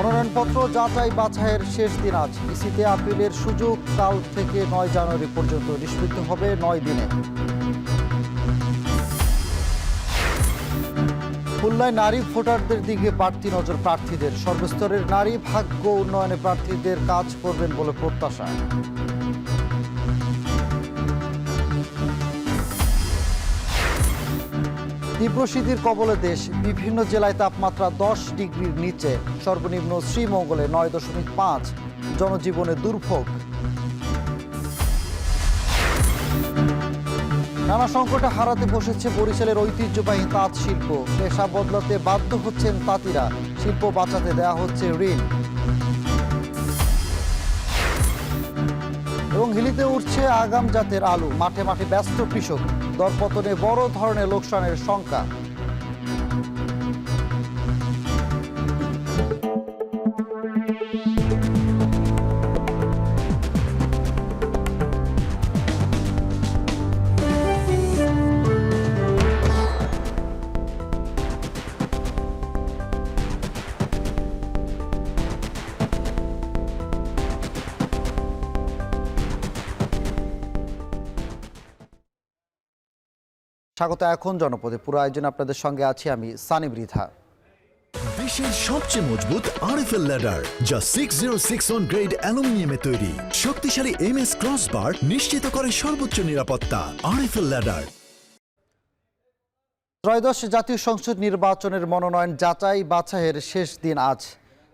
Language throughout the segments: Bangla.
মনোনয়নপত্র যাচাই বাছাইয়ের শেষ দিন আজ। ইসিতে আপিলের সুযোগ কাল থেকে ৯ জানুয়ারি পর্যন্ত নিষ্পত্তি হবে ৯ দিনে। খুলনায় নারী ভোটারদের দিকে বাড়তি নজর প্রার্থীদের। সর্বস্তরের নারী ভাগ্য উন্নয়নে প্রার্থীদের কাজ করবেন বলে প্রত্যাশা। তীব্র শীতের কবলে দেশ। বিভিন্ন জেলায় তাপমাত্রা ১০ ডিগ্রির নিচে। সর্বনিম্ন শ্রীমঙ্গলে ৯.৫। জনজীবনে দুর্ভোগ। নানা সংকটে হারাতে বসেছে বরিশালের ঐতিহ্যবাহী তাঁত শিল্প। পেশা বদলাতে বাধ্য হচ্ছেন তাঁতিরা। শিল্প বাঁচাতে দেয়া হচ্ছে ঋণ। এবং হিলিতে উঠছে আগাম জাতের আলু। মাঠে মাঠে ব্যস্ত কৃষক। দরপতনে বড় ধরনের লোকসানের শঙ্কা। স্বাগত এখন জনপদে। পুরো আয়োজন আপনাদের সঙ্গে আছি আমি সানি বৃথা। বিশ্বের সবচেয়ে মজবুত আরএফএল ল্যাডার, যা 606 গ্রেড অ্যালুমিনিয়ামে তৈরি। শক্তিশালী এমএস ক্রসবার নিশ্চিত করে সর্বোচ্চ নিরাপত্তা। RFL ladder. ত্রয়োদশ জাতীয় সংসদ নির্বাচনের মনোনয়ন যাচাই বাছাইয়ের শেষ দিন আজ।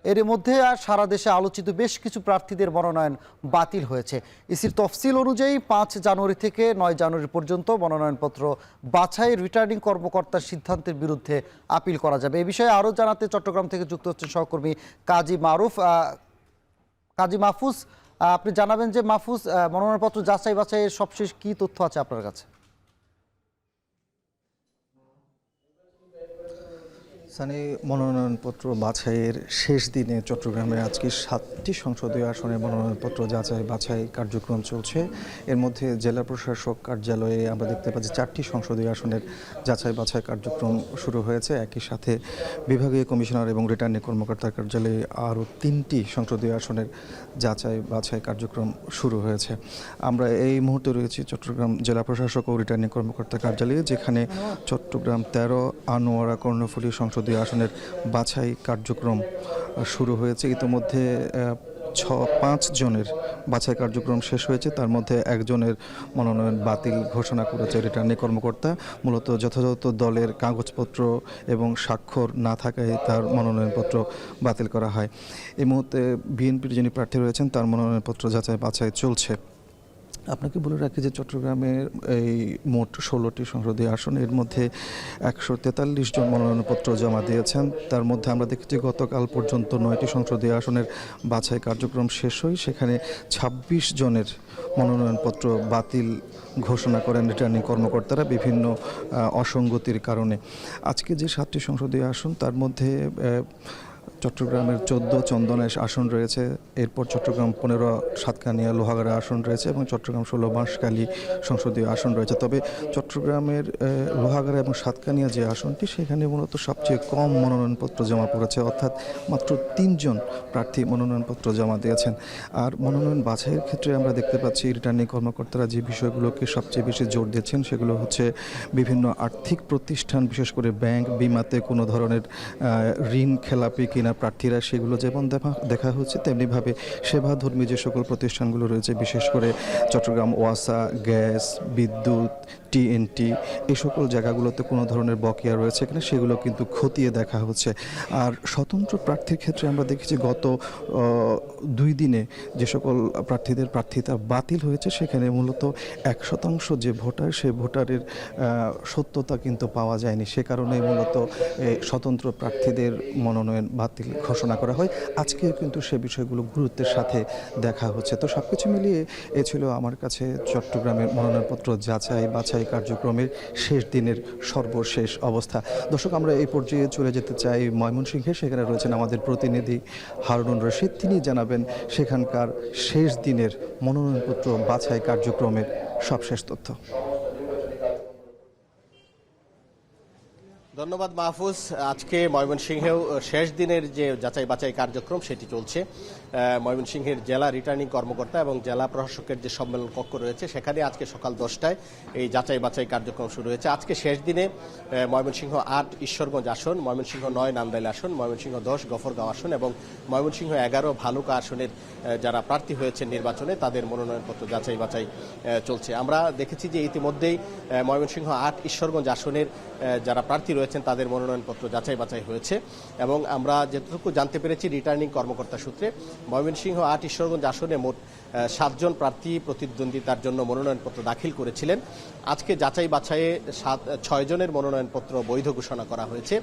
এর মধ্যে আর সারা দেশে আলোচিত বেশ কিছু প্রার্থীদের মনোনয়ন বাতিল হয়েছে। ইসির তফসিল অনুযায়ী ৫ জানুয়ারি থেকে ৯ জানুয়ারি পর্যন্ত মনোনয়নপত্র বাছাই রিটার্নিং কর্মকর্তার সিদ্ধান্তের বিরুদ্ধে আপিল করা যাবে। এ বিষয়ে আরও জানাতে চট্টগ্রাম থেকে যুক্ত হচ্ছেন সহকর্মী কাজী মাহফুজ। আপনি জানাবেন যে মাহফুজ, মনোনয়নপত্র যাচাই বাছাইয়ের সবশেষ কী তথ্য আছে আপনার কাছে? সানি, মনোনয়নপত্র বাছাইয়ের শেষ দিনে চট্টগ্রামে আজকে ৭টি সংসদীয় আসনের মনোনয়নপত্র যাচাই বাছাই কার্যক্রম চলছে। এর মধ্যে জেলা প্রশাসক কার্যালয়ে আমরা দেখতে পাচ্ছি 4টি সংসদীয় আসনের যাচাই বাছাই কার্যক্রম শুরু হয়েছে। একই সাথে বিভাগীয় কমিশনার এবং রিটার্নিং কর্মকর্তার কার্যালয়ে আরও 3টি সংসদীয় আসনের যাচাই বাছাই কার্যক্রম শুরু হয়েছে। আমরা এই মুহূর্তে রয়েছি চট্টগ্রাম জেলা প্রশাসক ও রিটার্নিং কর্মকর্তার কার্যালয়ে, যেখানে চট্টগ্রাম 13 আনোয়ারা কর্ণফুলী সংসদীয় আসনের বাছাই কার্যক্রম শুরু হয়েছে। ইতিমধ্যে 5 জনের বাছাই কার্যক্রম শেষ হয়েছে। তার মধ্যে একজনের মনোনয়ন বাতিল ঘোষণা করেছে রিটার্নিং কর্মকর্তা। মূলত যথাযথ দলের কাগজপত্র এবং স্বাক্ষর না থাকায় তার মনোনয়নপত্র বাতিল করা হয়। এই মুহূর্তে বিএনপির যিনি প্রার্থী রয়েছেন তার মনোনয়নপত্র যাচাই বাছাই চলছে। আপনাকে বলে রাখি যে চট্টগ্রামের এই মোট 16টি সংসদীয় আসন, এর মধ্যে 143 জন মনোনয়নপত্র জমা দিয়েছেন। তার মধ্যে আমরা দেখেছি গতকাল পর্যন্ত 9টি সংসদীয় আসনের বাছাই কার্যক্রম শেষ হয়। সেখানে 26 জনের মনোনয়নপত্র বাতিল ঘোষণা করেন রিটার্নিং কর্মকর্তারা বিভিন্ন অসঙ্গতির কারণে। আজকে যে 7টি সংসদীয় আসন, তার মধ্যে চট্টগ্রামের 14 চন্দনাইশ আসন রয়েছে। এরপর চট্টগ্রাম 15 সাতকানিয়া লোহাগাড়া আসন রয়েছে এবং চট্টগ্রাম 16 বাঁশখালী সংসদীয় আসন রয়েছে। তবে চট্টগ্রামের লোহাগাড়া এবং সাতকানিয়া যে আসনটি, সেখানে মূলত সবচেয়ে কম মনোনয়নপত্র জমা পড়েছে, অর্থাৎ মাত্র 3 জন প্রার্থী মনোনয়নপত্র জমা দিয়েছেন। আর মনোনয়ন বাছাইয়ের ক্ষেত্রে আমরা দেখতে পাচ্ছি রিটার্নিং কর্মকর্তারা যে বিষয়গুলোকে সবচেয়ে বেশি জোর দিচ্ছেন সেগুলো হচ্ছে বিভিন্ন আর্থিক প্রতিষ্ঠান, বিশেষ করে ব্যাংক, বিমাতে কোনো ধরনের ঋণ খেলাপি কিনা প্রার্থীরা, সেগুলো যেমন দেখা হচ্ছে, তেমনিভাবে সেবাধর্মী যে সকল প্রতিষ্ঠানগুলো রয়েছে, বিশেষ করে চট্টগ্রাম ওয়াসা, গ্যাস, বিদ্যুৎ, টিএনটি, এই সকল জায়গাগুলোতে কোনো ধরনের বকেয়া রয়েছে কিনা সেগুলো কিন্তু খতিয়ে দেখা হচ্ছে। আর স্বতন্ত্র প্রার্থীর ক্ষেত্রে আমরা দেখেছি গত 2 দিনে যে সকল প্রার্থীদের প্রার্থিতা বাতিল হয়েছে, সেখানে মূলত 1% যে ভোটার, সে ভোটারের সত্যতা কিন্তু পাওয়া যায়নি। সে কারণে মূলত স্বতন্ত্র প্রার্থীদের মনোনয়ন বাতিল ঘোষণা করা হয়। আজকে কিন্তু সে বিষয়গুলো গুরুত্বের সাথে দেখা হচ্ছে। তো সবকিছু মিলিয়ে এ ছিল আমার কাছে চট্টগ্রামের মনোনয়নপত্র যাচাই বাছাই কার্যক্রমের শেষ দিনের সর্বশেষ অবস্থা। দর্শক, আমরা এই পর্যায়ে চলে যেতে চাই ময়মনসিংহে। সেখানে রয়েছেন আমাদের প্রতিনিধি হারুনুর রশিদ। তিনি জানাবেন সেখানকার শেষ দিনের মনোনয়নপত্র বাছাই কার্যক্রমের সবশেষ তথ্য। ধন্যবাদ মাহফুজ। আজকে ময়মনসিংহেও শেষ দিনের যে যাচাই বাছাই কার্যক্রম সেটি চলছে। ময়মনসিংহের জেলা রিটার্নিং কর্মকর্তা এবং জেলা প্রশাসকের যে সম্মেলন কক্ষ রয়েছে সেখানে আজকে সকাল 10টায় এই যাচাই বাছাই কার্যক্রম শুরু হয়েছে। আজকে শেষ দিনে ময়মনসিংহ 8 ঈশ্বরগঞ্জ আসন, ময়মনসিংহ 9 নান্দাইল আসন, ময়মনসিংহ 10 গফরগাঁও আসন এবং ময়মনসিংহ 11 ভালুকা আসনের যারা প্রার্থী হয়েছেন নির্বাচনে তাদের মনোনয়নপত্র যাচাই বাছাই চলছে। আমরা দেখেছি যে ইতিমধ্যেই ময়মনসিংহ 8 ঈশ্বরগঞ্জ আসনের যারা প্রার্থী রয়েছেন তাদের মনোনয়নপত্র যাচাই বাছাই হয়েছে এবং আমরা যতটুকু জানতে পেরেছি রিটার্নিং কর্মকর্তা সূত্রে ময়মনসিংহ 8 ঈশ্বরগঞ্জ আসনে মোট 7 জন প্রার্থী প্রতিদ্বন্দ্বিতার জন্য মনোনয়নপত্র দাখিল করেছিলেন। আজকে যাচাই বাছাইয়ে 6 জনের মনোনয়নপত্র বৈধ ঘোষণা করা হয়েছে।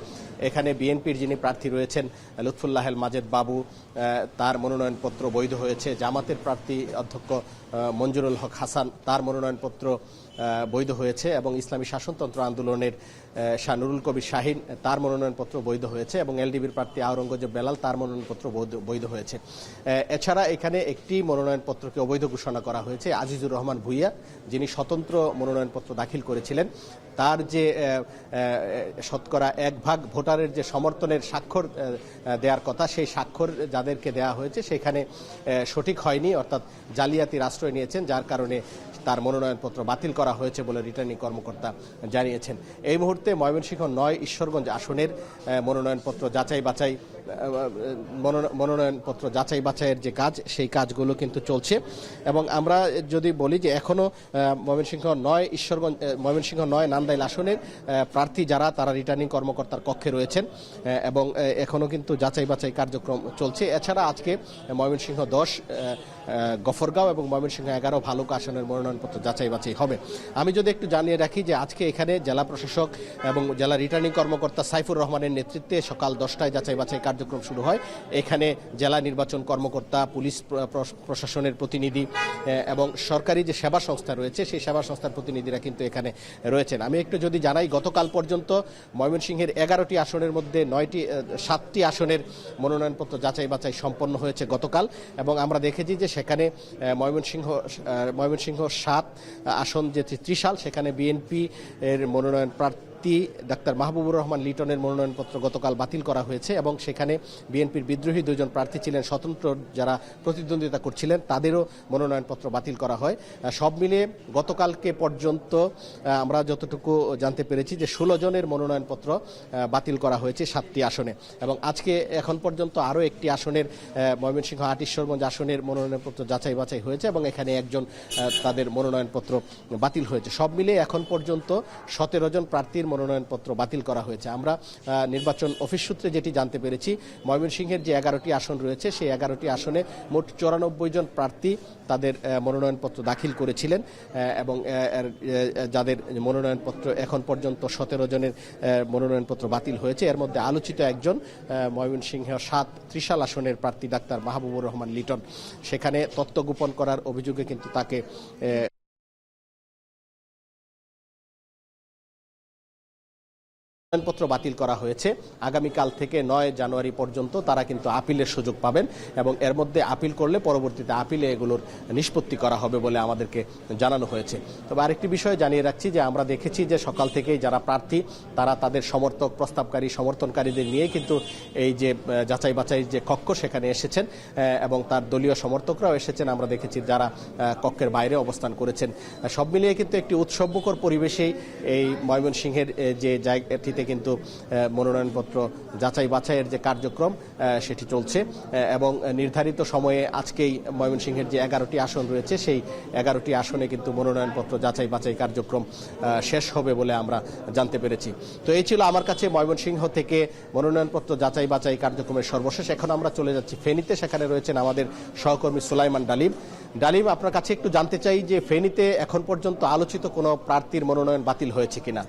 এখানে বিএনপির যিনি প্রার্থী রয়েছেন লুৎফুল্লাহ মাজেদ বাবু, তার মনোনয়নপত্র বৈধ হয়েছে। জামাতের প্রার্থী অধ্যক্ষ মঞ্জুরুল হক হাসান, তার মনোনয়নপত্র বৈধ হয়েছে এবং ইসলামী শাসনতন্ত্র আন্দোলনের শাহ নুরুল কবির শাহিন, তার মনোনয়নপত্র বৈধ হয়েছে এবং এলডিবির প্রার্থী আওরঙ্গজেব বেলাল, তার মনোনয়নপত্র বৈধ হয়েছে। এছাড়া এখানে একটি মনোনয়নপত্রকে অবৈধ ঘোষণা করা হয়েছে আজিজুর রহমান ভুইয়া, যিনি স্বতন্ত্র মনোনয়নপত্র দাখিল করেছিলেন। তার যে শতকরা 1 ভাগ ভোটারের যে সমর্থনের স্বাক্ষর দেওয়ার কথা, সেই স্বাক্ষর যাদেরকে দেওয়া হয়েছে সেখানে সঠিক হয়নি, অর্থাৎ জালিয়াতির আশ্রয় নিয়েছেন, যার কারণে তার মনোনয়নপত্র বাতিল করা হয়েছে বলে রিটার্নিং কর্মকর্তা জানিয়েছেন। এই মুহূর্তে ময়মনসিংহ 9 ঈশ্বরগঞ্জ আসনের মনোনয়নপত্র যাচাই বাছাইয়ের যে কাজ, সেই কাজগুলো কিন্তু চলছে এবং আমরা যদি বলি যে এখনো ময়মনসিংহ 9 নান্দাইল আসনের প্রার্থী যারা, তারা রিটার্নিং কর্মকর্তার কক্ষে রয়েছেন এবং এখনো কিন্তু যাচাই বাছাই কার্যক্রম চলছে। এছাড়া আজকে ময়মনসিংহ 10 গফরগাঁও এবং ময়মনসিংহ 11 ভালুকা আসনের মনোনয়নপত্র যাচাই বাছাই হবে। আমি যদি একটু জানিয়ে রাখি যে আজকে এখানে জেলা প্রশাসক এবং জেলা রিটার্নিং কর্মকর্তা সাইফুর রহমানের নেতৃত্বে সকাল 10টায় যাচাই বাছাই কার্যক্রম শুরু হয়। এখানে জেলা নির্বাচন কর্মকর্তা, পুলিশ প্রশাসনের প্রতিনিধি এবং সরকারি যে সেবা সংস্থা রয়েছে সেই সেবা সংস্থার প্রতিনিধিরা কিন্তু এখানে রয়েছেন। আমি একটু যদি জানাই, গতকাল পর্যন্ত ময়মনসিংহের 11টি আসনের মধ্যে 7টি আসনের মনোনয়নপত্র যাচাই বাছাই সম্পন্ন হয়েছে গতকাল এবং আমরা দেখেছি যে সেখানে ময়মনসিংহ 7 আসন যে ত্রিশাল, সেখানে বিএনপি এর মনোনয়ন প্রার্থী ডাক্তার মাহবুবুর রহমান লিটনের মনোনয়নপত্র গতকাল বাতিল করা হয়েছে এবং সেখানে বিএনপির বিদ্রোহী 2 জন প্রার্থী ছিলেন, স্বতন্ত্র যারা প্রতিদ্বন্দ্বিতা করছিলেন তাদেরও মনোনয়নপত্র বাতিল করা হয়। সব মিলিয়ে গতকালকে পর্যন্ত আমরা যতটুকু জানতে পেরেছি যে 16 জনের মনোনয়নপত্র বাতিল করা হয়েছে 7টি আসনে এবং আজকে এখন পর্যন্ত আরও একটি আসনের ময়মনসিংহ 8 ঈশ্বরগঞ্জ আসনের মনোনয়নপত্র যাচাই বাছাই হয়েছে এবং এখানে একজন তাদের মনোনয়নপত্র বাতিল হয়েছে। সব মিলিয়ে এখন পর্যন্ত 17 জন প্রার্থীর মনোনয়নপত্র বাতিল করা হয়েছে। আমরা নির্বাচন অফিস সূত্রে যেটি জানতে পেরেছি, ময়মনসিংহের যে 11টি আসন রয়েছে সেই 11টি আসনে মোট 94 জন প্রার্থী তাদের মনোনয়নপত্র দাখিল করেছিলেন এবং যাদের মনোনয়নপত্র এখন পর্যন্ত 17 জনের মনোনয়নপত্র বাতিল হয়েছে। এর মধ্যে আলোচিত একজন ময়মনসিংহ 7 ত্রিশাল আসনের প্রার্থী ডাক্তার মাহবুবুর রহমান লিটন। সেখানে তথ্য গোপন করার অভিযোগে কিন্তু তাকে মনোনয়নপত্র বাতিল করা হয়েছে। আগামীকাল থেকে 9 জানুয়ারি পর্যন্ত তারা কিন্তু আপিলের সুযোগ পাবেন এবং এর মধ্যে আপিল করলে পরবর্তীতে আপিলে এগুলোর নিষ্পত্তি করা হবে বলে আমাদেরকে জানানো হয়েছে। তবে আরেকটি বিষয় জানিয়ে রাখছি যে আমরা দেখেছি যে সকাল থেকেই যারা প্রার্থী তারা তাদের সমর্থক, প্রস্তাবকারী, সমর্থনকারীদের নিয়ে কিন্তু এই যে যাচাই বাছাইয়ের যে কক্ষ সেখানে এসেছেন এবং তার দলীয় সমর্থকরাও এসেছেন। আমরা দেখেছি যারা কক্ষের বাইরে অবস্থান করেছেন। সব মিলিয়ে কিন্তু একটি উৎসবমুখর পরিবেশেই এই ময়মনসিংহের যে জায়গাটিতে কিন্তু মনোনয়নপত্র যাচাই বাছাইয়ের যে কার্যক্রম সেটি চলছে এবং নির্ধারিত সময়ে আজকেই ময়মনসিংহের যে 11টি আসন রয়েছে সেই 11টি আসনে কিন্তু মনোনয়নপত্র যাচাই বাছাই কার্যক্রম শেষ হবে বলে আমরা জানতে পেরেছি। তো এই ছিল আমার কাছে ময়মনসিংহ থেকে মনোনয়নপত্র যাচাই বাছাই কার্যক্রমের সর্বশেষ। এখন আমরা চলে যাচ্ছি ফেনীতে, সেখানে রয়েছেন আমাদের সহকর্মী সুলাইমান ডালিম। আপনার কাছে একটু জানতে চাই যে ফেনীতে এখন পর্যন্ত আলোচিত কোনো প্রার্থীর মনোনয়ন বাতিল হয়েছে কিনা?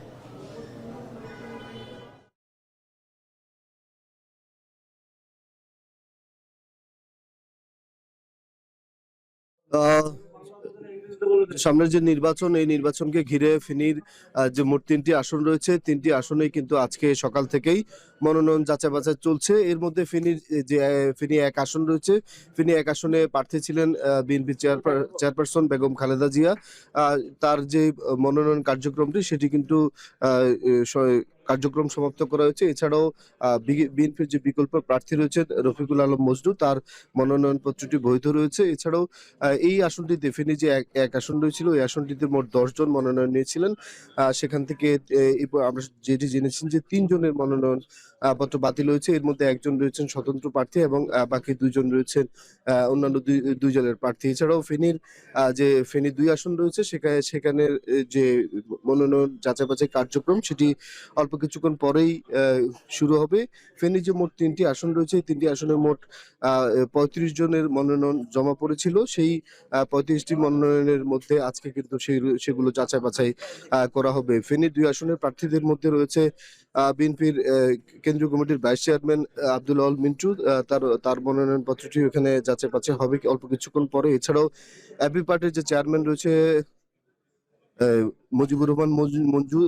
সামনের যে নির্বাচন, এই নির্বাচনকে ঘিরে ফেনীর যে মোট 3টি আসন রয়েছে, 3টি আসনেই কিন্তু আজকে সকাল থেকেই মনোনয়ন যাচাই বাছাই চলছে। এর মধ্যে ফেনী 1 আসন রয়েছে। ফেনী 1 আসনে প্রার্থী ছিলেন বিএনপি চেয়ারপারসন বেগম খালেদা জিয়া। তার যে মনোনয়ন কার্যক্রমটি সেটি কিন্তু কার্যক্রম সমাপ্ত করা হয়েছে। এছাড়াও বিএনপির যে বিকল্প প্রার্থী রয়েছেন রফিকুল আলম মজনু, তার মনোনয়ন পত্রটি বৈধ রয়েছে। এছাড়াও এই আসনটিতে ফেনী যে এক আসন রয়েছিল, এই আসনটিতে মোট 10 জন মনোনয়ন নিয়েছিলেন। সেখান থেকে আমরা যেটি জেনেছি যে 3 জনের মনোনয়ন পত্র বাতিল হয়েছে। এর মধ্যে একজন রয়েছেন স্বতন্ত্র প্রার্থী এবং বাকি 2 জন রয়েছেন অন্যান্য দুই দলের প্রার্থী। এছাড়াও ফেনীর যে ফেনী 2 আসন রয়েছে সেখানে যে মনোনয়ন যাচাই বাছাই কার্যক্রম সেটি অল্প কিছুক্ষণ পরেই শুরু হবে। ফেনী যে মোট 3টি আসন রয়েছে, এই 3টি আসনের মোট 35 জনের মনোনয়ন জমা পড়েছিল। সেই 35টি মনোনয়নের মধ্যে আজকে কিন্তু সেগুলো যাচাই বাছাই করা হবে। ফেনী 2 আসনের প্রার্থীদের মধ্যে রয়েছে বিএনপির কেন্দ্রীয় কমিটির ভাইস চেয়ারম্যান আব্দুল আল মিন্টু, তার মনোনয়ন পত্রটি ওখানে যাচাই বাছাই হবে অল্প কিছুক্ষণ পরে। এছাড়াও এবি পার্টির যে চেয়ারম্যান রয়েছে মুজিবুর রহমান মঞ্জু,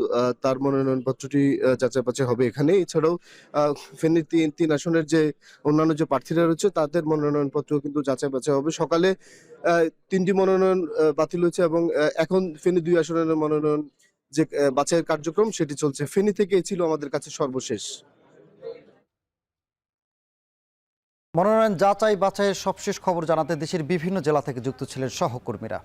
তার মনোনয়ন পত্রটি যাচাই বাছাই হবে এখানে। এছাড়াও ফেনীর তিন আসনের যে অন্যান্য যে প্রার্থীরা রয়েছে তাদের মনোনয়ন পত্র কিন্তু যাচাই বাছাই হবে। সকালে 3টি মনোনয়ন বাতিল হয়েছে এবং এখন ফেনী 2 আসনের মনোনয়ন যে বাছাইয়ের কার্যক্রম সেটি চলছে। ফেনী থেকে ছিল আমাদের কাছে সর্বশেষ। মনোনয়ন যাচাই বাছাইয়ের সবশেষ খবর জানাতে দেশের বিভিন্ন জেলা থেকে যুক্ত ছিলেন সহকর্মীরা।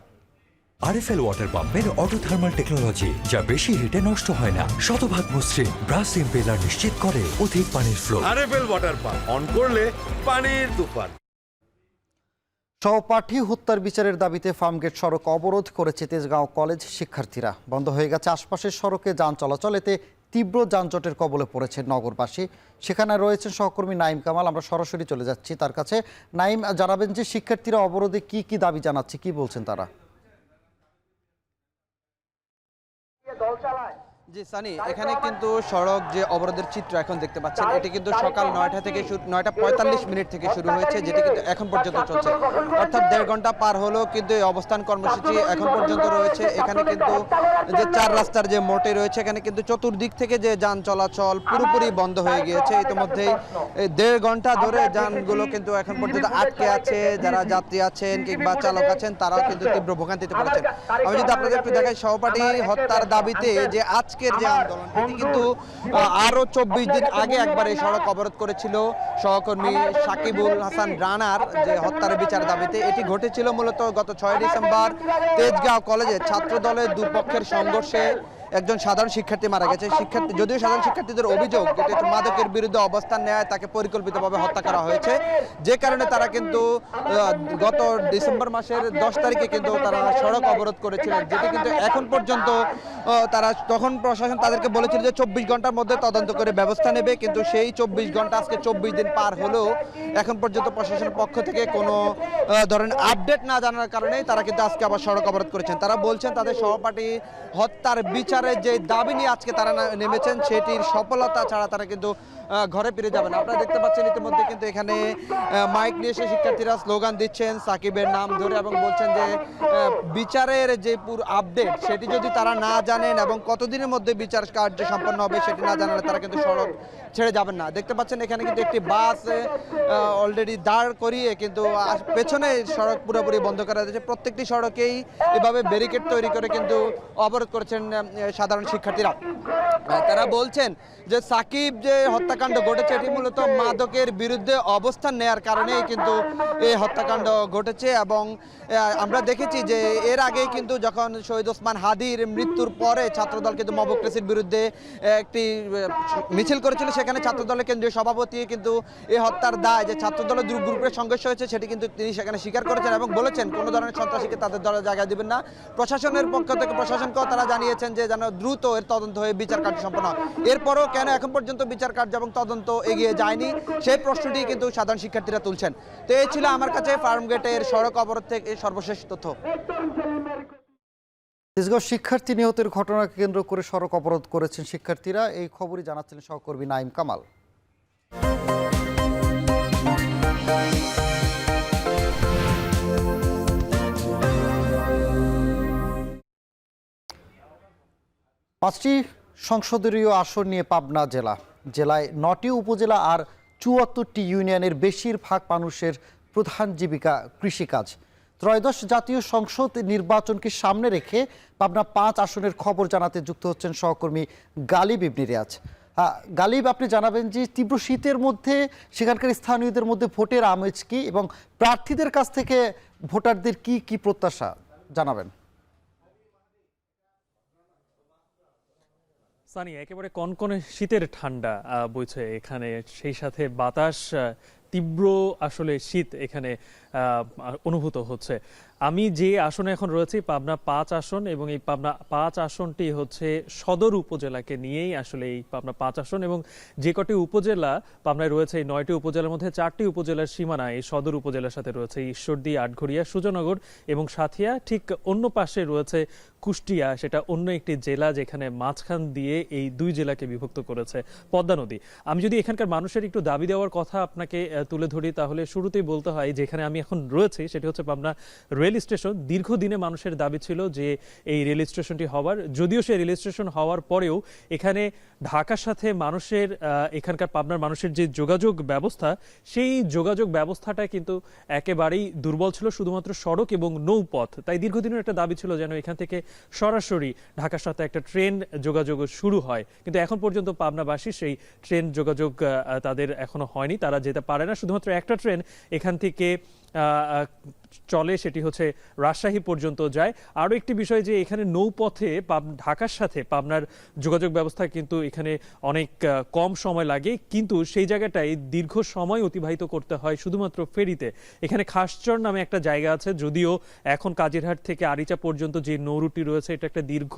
আরএফএল ওয়াটার পাম্পের অটো থার্মাল টেকনোলজি, যা বেশি হিটে নষ্ট হয় না, শতভাগ মসৃণ, ব্রাশ ইম্পেলার নিশ্চিত করে অধিক পানির flow. RFL water pump on করলে পানির তুফান। সহপাঠী হত্যার বিচারের দাবিতে ফার্মগেট সড়ক অবরোধ করেছে তেজগাঁও কলেজ শিক্ষার্থীরা। বন্ধ হয়ে গেছে আশপাশের সড়কে যান চলাচল, এতে তীব্র যানজটের কবলে পড়েছে নগরবাসী। সেখানে রয়েছেন সহকর্মী নাইম কামাল, আমরা সরাসরি চলে যাচ্ছি তার কাছে। নাইম, জানাবেন যে শিক্ষার্থীরা অবরোধে কি কি দাবি জানাচ্ছে, কি বলছেন তারা? জি সানি, এখানে কিন্তু সড়ক যে অবরোধের চিত্র এখন দেখতে পাচ্ছেন, এটি কিন্তু সকাল 9টা থেকে 9:45 থেকে শুরু হয়েছে, যেটি কিন্তু এখন পর্যন্ত চলছে। অর্থাৎ 1.5 ঘন্টা পার হলেও কিন্তু এই অবস্থান কর্মসূচি এখন পর্যন্ত রয়েছে। এখানে কিন্তু যে 4 রাস্তার যে মোড়টি রয়েছে, এখানে কিন্তু চতুর্দিক থেকে যে যান চলাচল পুরোপুরি বন্ধ হয়ে গিয়েছে। ইতিমধ্যেই 1.5 ঘন্টা ধরে যানগুলো কিন্তু এখন পর্যন্ত আটকে আছে। যারা যাত্রী আছেন কিংবা চালক আছেন তারাও কিন্তু তীব্র ভোগান্তিতে পড়েছেন। আমি যদি আপনাদের একটু দেখাই, সহপাঠী হত্যার দাবিতে যে আজকের যে আন্দোলন, এটি কিন্তু আরো 24 দিন আগে একবার এই সড়ক অবরোধ করেছিল সহকর্মী সাকিবুল হাসান রানার যে হত্যার বিচার দাবিতে। এটি ঘটেছিল মূলত গত 6 ডিসেম্বর তেজগাঁও কলেজে ছাত্র দলের দুপক্ষের সংঘর্ষে একজন সাধারণ শিক্ষার্থী মারা গেছে। যদিও সাধারণ শিক্ষার্থীদের অভিযোগ এটি মাদকের বিরুদ্ধে অবস্থান নেয় তাকে পরিকল্পিতভাবে হত্যা করা হয়েছে, যে কারণে তারা কিন্তু গত ডিসেম্বর মাসের 10 তারিখে কিন্তু তারা সড়ক অবরোধ করেছিলেন, যেটি কিন্তু এখন পর্যন্ত তারা তখন প্রশাসন তাদেরকে বলেছিল যে 24 ঘন্টার মধ্যে তদন্ত করে ব্যবস্থা নেবে, কিন্তু সেই 24 ঘন্টা আজকে 24 দিন পার হলেও এখন পর্যন্ত প্রশাসনের পক্ষ থেকে কোনো ধরনের আপডেট না জানার কারণেই তারা কিন্তু আজকে আবার সড়ক অবরোধ করেছেন। তারা বলছেন তাদের সহপাঠী হত্যার বিচারের যে দাবি নিয়ে আজকে তারা নেমেছেন, সেটির সফলতা ছাড়া তারা কিন্তু ঘরে ফিরে যাবেন। আপনারা দেখতে পাচ্ছেন ইতিমধ্যে কিন্তু এখানে মাইক নিয়ে এসে শিক্ষার্থীরা স্লোগান দিচ্ছেন সাকিবের নাম ধরে এবং বলছেন যে বিচারের যে পুরো আপডেট সেটি যদি তারা না জানেন এবং কতদিনের মধ্যে বিচার কার্য সম্পন্ন হবে সেটি না জানালে তারা কিন্তু সড়ক ছেড়ে যাবেন না। দেখতে পাচ্ছেন এখানে কিন্তু একটি বাস অলরেডি দাঁড় করিয়ে কিন্তু পেছনে সড়ক পুরোপুরি বন্ধ করা হয়েছে। প্রত্যেকটি সড়কেই এভাবে ব্যারিকেড তৈরি করে কিন্তু অবরোধ করেছেন সাধারণ শিক্ষার্থীরা। তারা বলছেন যে সাকিব যে হত্যাকাণ্ড ঘটেছে এটি মূলত মাদকের বিরুদ্ধে অবস্থান নেয়ার কারণেই কিন্তু এই হত্যাকাণ্ড ঘটেছে। এবং আমরা দেখেছি যে এর আগেই কিন্তু যখন শহীদ ওসমান হাদির মৃত্যুর পরে ছাত্রদল কিন্তু মবক্রেসির বিরুদ্ধে একটি মিছিল করেছিল, সেখানে ছাত্রদলের কেন্দ্রীয় সভাপতি কিন্তু এই হত্যার দায় যে ছাত্রদলের দুই গ্রুপের সংঘর্ষ হয়েছে সেটি কিন্তু তিনি সেখানে স্বীকার করেছেন এবং বলেছেন কোনো ধরনের সন্ত্রাসীকে তাদের দলে জায়গা দিবেন না। প্রশাসনের পক্ষ থেকে প্রশাসনকেও তারা জানিয়েছেন যে যেন দ্রুত এর তদন্ত হয়ে বিচার কার্য সম্পন্ন হয়। এরপরও কেন এখন পর্যন্ত বিচার কার্য এবং তদন্ত এগিয়ে যায়নি সেই প্রশ্নটি কিন্তু সাধারণ শিক্ষার্থীরা তুলছেন। তো এই ছিল আমার কাছে ফার্মগেটের সড়ক অবরোধ থেকে সর্বশেষ তথ্য। তেজগাঁও শিক্ষার্থী নিহতের ঘটনাকে কেন্দ্র করে সড়ক অবরোধ করেছেন শিক্ষার্থীরা, এই খবরই জানাচ্ছিলেন সহকর্মী নাইম কামাল। পাঁচটি সংসদীয় আসন নিয়ে পাবনা জেলায় 9টি উপজেলা আর 74টি ইউনিয়নের বেশিরভাগ মানুষের প্রধান জীবিকা কৃষিকাজ। ত্রয়োদশ জাতীয় সংসদ নির্বাচনকে সামনে রেখে পাবনা 5 আসনের খবর জানাতে যুক্ত হচ্ছেন সহকর্মী গালিব ইবনে রিয়াজ। গালিব, আপনি জানাবেন যে তীব্র শীতের মধ্যে সেখানকার স্থানীয়দের মধ্যে ভোটের আমেজ কি এবং প্রার্থীদের কাছ থেকে ভোটারদের কি কি প্রত্যাশা জানাবেন। সানি, একেবারে কনকনে শীতের ঠান্ডা বইছে এখানে, সেই সাথে বাতাস, তীব্র আসলে শীত এখানে অনুভূত হচ্ছে। আমি যে আসনে এখন রয়েছি পাবনা 5 আসন, এবং এই পাবনা 5 আসনটি হচ্ছে সদর উপজেলাকে নিয়েই আসলে এই পাবনা 5 আসন, এবং যে কটি উপজেলা পাবনায় রয়েছে এই 9টি উপজেলার মধ্যে 4টি উপজেলার সীমানা এই সদর উপজেলার সাথে রয়েছে। ঈশ্বরদী, আটঘরিয়া, সুজানগর এবং সাথিয়া। ঠিক অন্য পাশে রয়েছে কুষ্টিয়া, সেটা অন্য একটি জেলা যেখানে মাঝখান দিয়ে এই দুই জেলাকে বিভক্ত করেছে পদ্মা নদী। আমি যদি এখানকার মানুষের একটু দাবি দেওয়ার কথা আপনাকে তুলে ধরি, তাহলে শুরুতেই বলতে হয় যেখানে আমি এখন রয়েছি সেটি হচ্ছে পাবনা রেল স্টেশন। দীর্ঘদিনে মানুষের দাবি ছিল যে এই রেল স্টেশনটি হওয়ার, যদিও সেই রেল স্টেশন হওয়ার পরেও এখানে ঢাকার সাথে মানুষের এখানকার পাবনার মানুষের যে যোগাযোগ ব্যবস্থা, সেই যোগাযোগ ব্যবস্থাটা কিন্তু একেবারেই দুর্বল ছিল, শুধুমাত্র সড়ক এবং নৌপথ। তাই দীর্ঘদিনের একটা দাবি ছিল যেন এখান থেকে সরাসরি ঢাকার সাথে একটা ট্রেন যোগাযোগ শুরু হয়, কিন্তু এখন পর্যন্ত পাবনাবাসী সেই ট্রেন যোগাযোগ তাদের এখনো হয়নি, তারা যেতে পারে না। শুধুমাত্র একটা ট্রেন এখান থেকে চলে, সেটি হচ্ছে রাজশাহী পর্যন্ত যায়। আরও একটি বিষয় যে এখানে নৌপথে ঢাকার সাথে পাবনার যোগাযোগ ব্যবস্থা কিন্তু এখানে অনেক কম সময় লাগে, কিন্তু সেই জায়গাটায় দীর্ঘ সময় অতিবাহিত করতে হয় শুধুমাত্র ফেরিতে। এখানে খাসচর নামে একটা জায়গা আছে, যদিও এখন কাজিরহাট থেকে আরিচা পর্যন্ত যে নৌরুটি রয়েছে এটা একটা দীর্ঘ